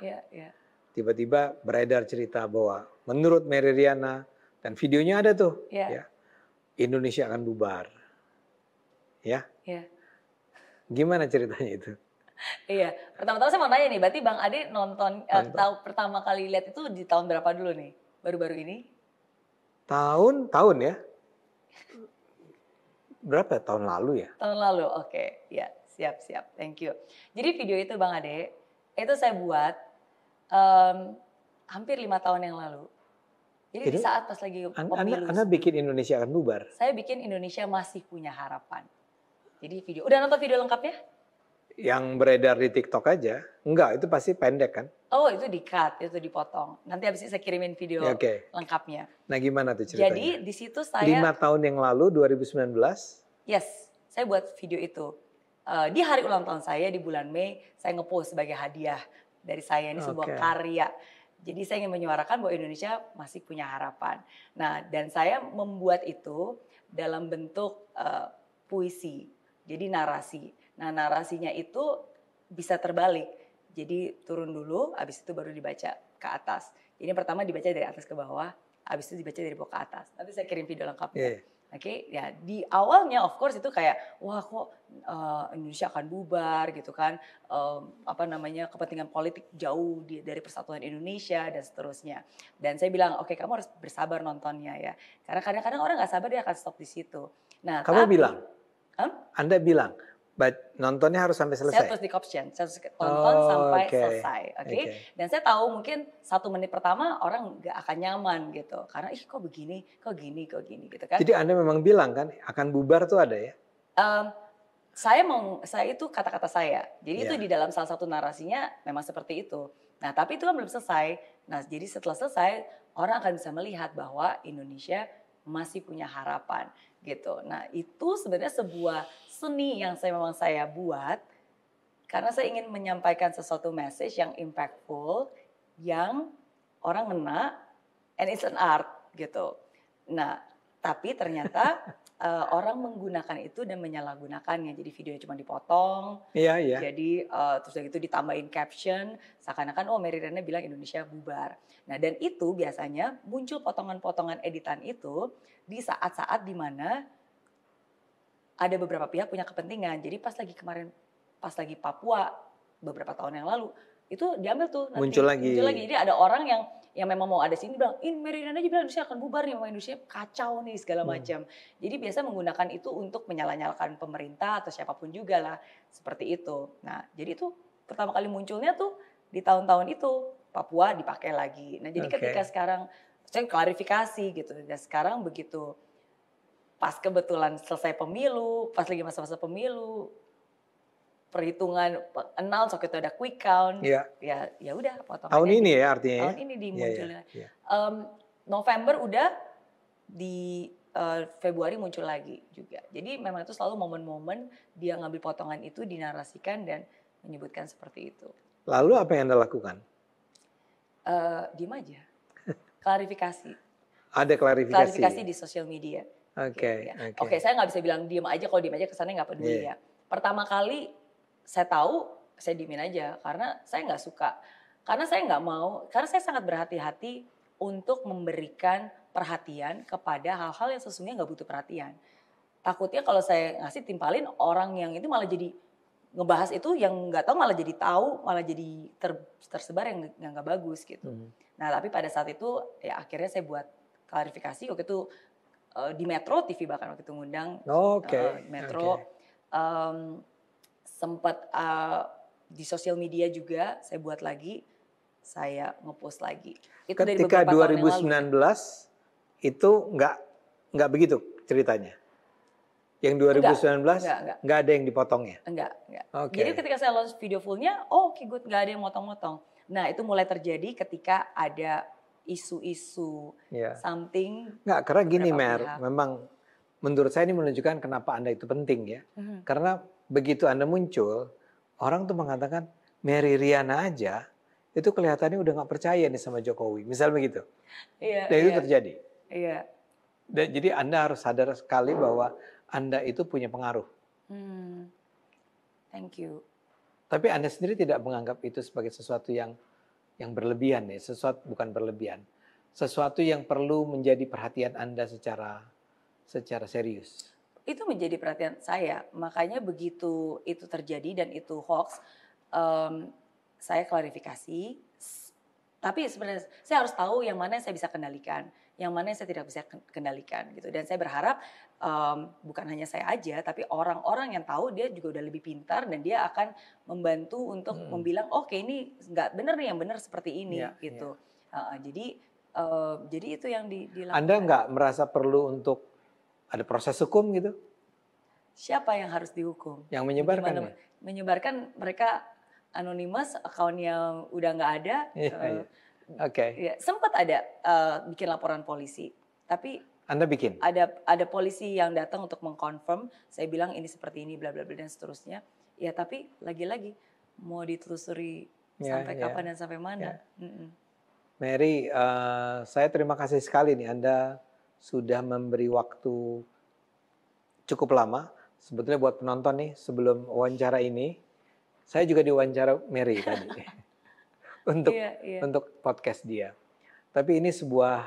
tiba-tiba beredar cerita bahwa menurut Mary Riana, dan videonya ada tuh, ya, Indonesia akan bubar. Ya? Gimana ceritanya itu? Iya, pertama-tama saya mau nanya nih, berarti Bang Ade nonton pertama kali lihat itu di tahun berapa dulu nih? Baru-baru ini? Tahun ya. Berapa tahun lalu ya? Tahun lalu, oke. Ya, siap. Thank you. Jadi video itu Bang Ade, itu saya buat hampir 5 tahun yang lalu. Jadi di saat pas lagi pemilu. Anda bikin Indonesia akan bubar? Saya bikin Indonesia masih punya harapan. Jadi video, udah nonton video lengkapnya? Yang beredar di TikTok aja? Enggak, itu pasti pendek kan? Oh itu di-cut, itu dipotong. Nanti habis itu saya kirimin video lengkapnya. Nah gimana tuh ceritanya? Jadi di situ saya 5 tahun yang lalu 2019. Yes, saya buat video itu. Di hari ulang tahun saya di bulan Mei, saya ngepost sebagai hadiah dari saya, ini sebuah karya. Jadi saya ingin menyuarakan bahwa Indonesia masih punya harapan. Nah, dan saya membuat itu dalam bentuk puisi, jadi narasi. Nah, narasinya itu bisa terbalik. Jadi turun dulu, habis itu baru dibaca ke atas. Jadi pertama dibaca dari atas ke bawah, habis itu dibaca dari bawah ke atas. Nanti saya kirim video lengkapnya. Oke, ya di awalnya of course itu kayak wah kok Indonesia akan bubar gitu kan, apa namanya kepentingan politik jauh dari persatuan Indonesia dan seterusnya. Dan saya bilang oke, kamu harus bersabar nontonnya ya, karena kadang-kadang orang nggak sabar dia akan stop di situ. Nah, kamu bilang, Anda bilang, nontonnya harus sampai selesai. Saya tulis di caption, saya harus tonton sampai selesai, oke? Dan saya tahu mungkin 1 menit pertama orang nggak akan nyaman gitu, karena kok begini, kok gini gitu kan? Jadi Anda memang bilang kan akan bubar tuh ada ya? Saya itu kata-kata saya, jadi itu di dalam salah satu narasinya memang seperti itu. Nah tapi itu kan belum selesai. Nah jadi setelah selesai orang akan bisa melihat bahwa Indonesia masih punya harapan gitu. Nah itu sebenarnya sebuah seni yang memang saya buat karena saya ingin menyampaikan sesuatu message yang impactful, yang orang ngena, and it's an art gitu. Nah tapi ternyata orang menggunakan itu dan menyalahgunakannya. Jadi videonya cuma dipotong. Jadi terus itu ditambahin caption seakan-akan Mary Riana bilang Indonesia bubar. Nah, dan itu biasanya muncul potongan-potongan editan itu di saat-saat di mana ada beberapa pihak punya kepentingan. Jadi pas lagi Papua beberapa tahun yang lalu itu diambil tuh nanti muncul lagi. Jadi ada orang yang memang mau ada sini bilang, Mary Riana aja bilang Indonesia akan bubar nih, memang Indonesia kacau nih segala macam. Jadi biasa menggunakan itu untuk menyalah-nyalahkan pemerintah atau siapapun juga lah seperti itu. Nah, jadi itu pertama kali munculnya tuh di tahun-tahun itu Papua dipakai lagi. Nah, jadi ketika sekarang saya klarifikasi gitu. Dan sekarang begitu pas kebetulan selesai pemilu, pas lagi masa-masa pemilu, perhitungan announce waktu itu ada quick count, ya udah potongannya. Tahun ini ya artinya. Tahun ini dimunculnya. November udah, di Februari muncul lagi juga. Jadi memang itu selalu momen-momen dia ngambil potongan itu dinarasikan dan menyebutkan seperti itu. Lalu apa yang Anda lakukan? Diem aja, klarifikasi. Ada klarifikasi. Klarifikasi di sosial media. Oke, saya nggak bisa bilang diem aja, kalau diem aja kesannya nggak peduli ya. Pertama kali saya tahu, saya diemin aja karena saya nggak suka, karena saya nggak mau, karena saya sangat berhati-hati untuk memberikan perhatian kepada hal-hal yang sesungguhnya nggak butuh perhatian. Takutnya kalau saya ngasih timpalin orang yang itu malah jadi ngebahas itu yang nggak tahu, malah jadi tahu, malah jadi tersebar yang nggak bagus gitu. Nah tapi pada saat itu ya akhirnya saya buat klarifikasi waktu itu di Metro TV, bahkan waktu itu ngundang Metro. Sempat di sosial media juga saya buat lagi, saya ngepost lagi. Itu ketika dari 2019 itu nggak begitu ceritanya. Yang 2019 nggak ada yang dipotongnya. Enggak. Jadi ketika saya launch video fullnya, oke good, nggak ada yang motong-motong. Nah itu mulai terjadi ketika ada isu-isu something. Nggak, karena gini Mer, memang menurut saya ini menunjukkan kenapa Anda itu penting ya. Karena begitu Anda muncul, orang tuh mengatakan Mary Riana aja itu kelihatannya udah nggak percaya nih sama Jokowi, misal begitu. Dan itu terjadi. Dan jadi Anda harus sadar sekali bahwa Anda itu punya pengaruh. Thank you. Tapi Anda sendiri tidak menganggap itu sebagai sesuatu yang berlebihan ya, sesuatu bukan berlebihan, sesuatu yang perlu menjadi perhatian Anda secara serius. Itu menjadi perhatian saya, makanya begitu itu terjadi dan itu hoax, saya klarifikasi. Tapi sebenarnya saya harus tahu yang mana yang saya bisa kendalikan, yang mana yang saya tidak bisa kendalikan gitu. Dan saya berharap bukan hanya saya aja, tapi orang-orang yang tahu dia juga udah lebih pintar dan dia akan membantu untuk membilang, oke ini nggak benar nih, yang benar seperti ini gitu. Jadi itu yang dilakukan. Anda nggak merasa perlu untuk ada proses hukum gitu? Siapa yang harus dihukum? Yang menyebarkan. Menyebarkan mereka anonymous, akun yang udah nggak ada. Ya, sempat ada bikin laporan polisi, tapi Anda bikin? Ada polisi yang datang untuk mengkonfirm. Saya bilang ini seperti ini, bla bla bla dan seterusnya. Ya tapi lagi-lagi mau ditelusuri sampai kapan dan sampai mana. Mary, saya terima kasih sekali nih Anda sudah memberi waktu cukup lama. Sebetulnya buat penonton nih, sebelum wawancara ini, saya juga diwawancara Mary tadi untuk podcast dia. Tapi ini sebuah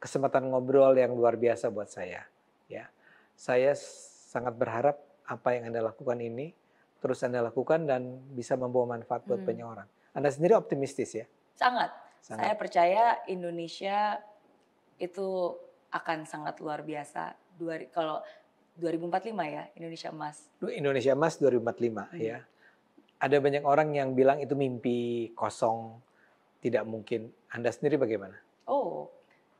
kesempatan ngobrol yang luar biasa buat saya. Ya, saya sangat berharap apa yang Anda lakukan ini terus Anda lakukan dan bisa membawa manfaat buat banyak orang. Anda sendiri optimistis ya? Sangat. Saya percaya Indonesia itu akan sangat luar biasa. Kalau 2045 ya, Indonesia Emas. Indonesia Emas 2045 ya. Ada banyak orang yang bilang itu mimpi kosong, tidak mungkin. Anda sendiri bagaimana? Oh,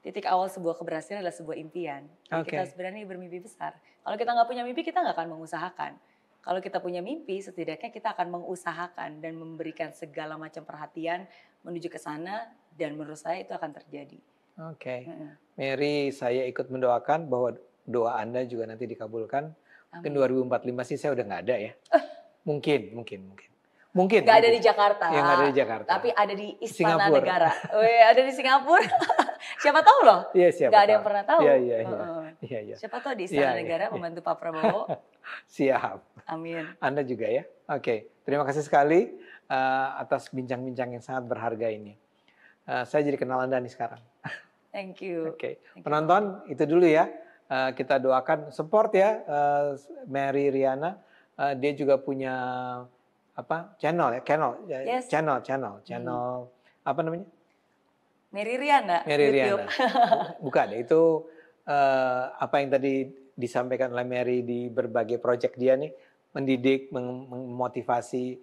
titik awal sebuah keberhasilan adalah sebuah impian. Kita sebenarnya bermimpi besar. Kalau kita nggak punya mimpi, kita nggak akan mengusahakan. Kalau kita punya mimpi, setidaknya kita akan mengusahakan dan memberikan segala macam perhatian menuju ke sana, dan menurut saya itu akan terjadi. Mary, saya ikut mendoakan bahwa doa Anda juga nanti dikabulkan. Mungkin 2045 sih saya udah nggak ada ya. Mungkin. Nggak ada di Jakarta. Yang ada di Jakarta. Tapi ada di Istana Negara. Ada di Singapura. Siapa tahu loh. Iya, nggak ada yang pernah tahu. Iya. Siapa tahu di Istana Negara membantu Pak Prabowo. Siap. Amin. Anda juga ya. Terima kasih sekali atas bincang-bincang yang sangat berharga ini. Saya jadi kenal Anda nih sekarang. Thank you. Penonton itu dulu ya. Kita doakan support ya Mary Riana. Dia juga punya channel apa namanya? Mary Riana. Bukan, itu apa yang tadi disampaikan oleh Mary di berbagai project dia nih, mendidik, memotivasi,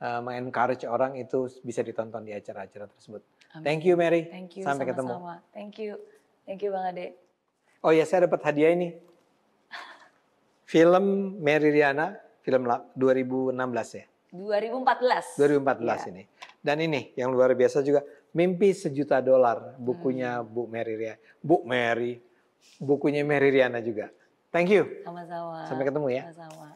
mengencourage orang, itu bisa ditonton di acara-acara tersebut. Amin. Thank you Mary. Thank you, sampai ketemu. Thank you Bang Ade. Oh ya, saya dapat hadiah ini. Film Mary Riana, film 2016 ya. 2014 ini. Dan ini yang luar biasa juga, Mimpi $1 Juta, bukunya Bu Mary Riana. Bukunya Mary Riana juga. Thank you. Sama-sama. Sampai ketemu ya. Sama-sama.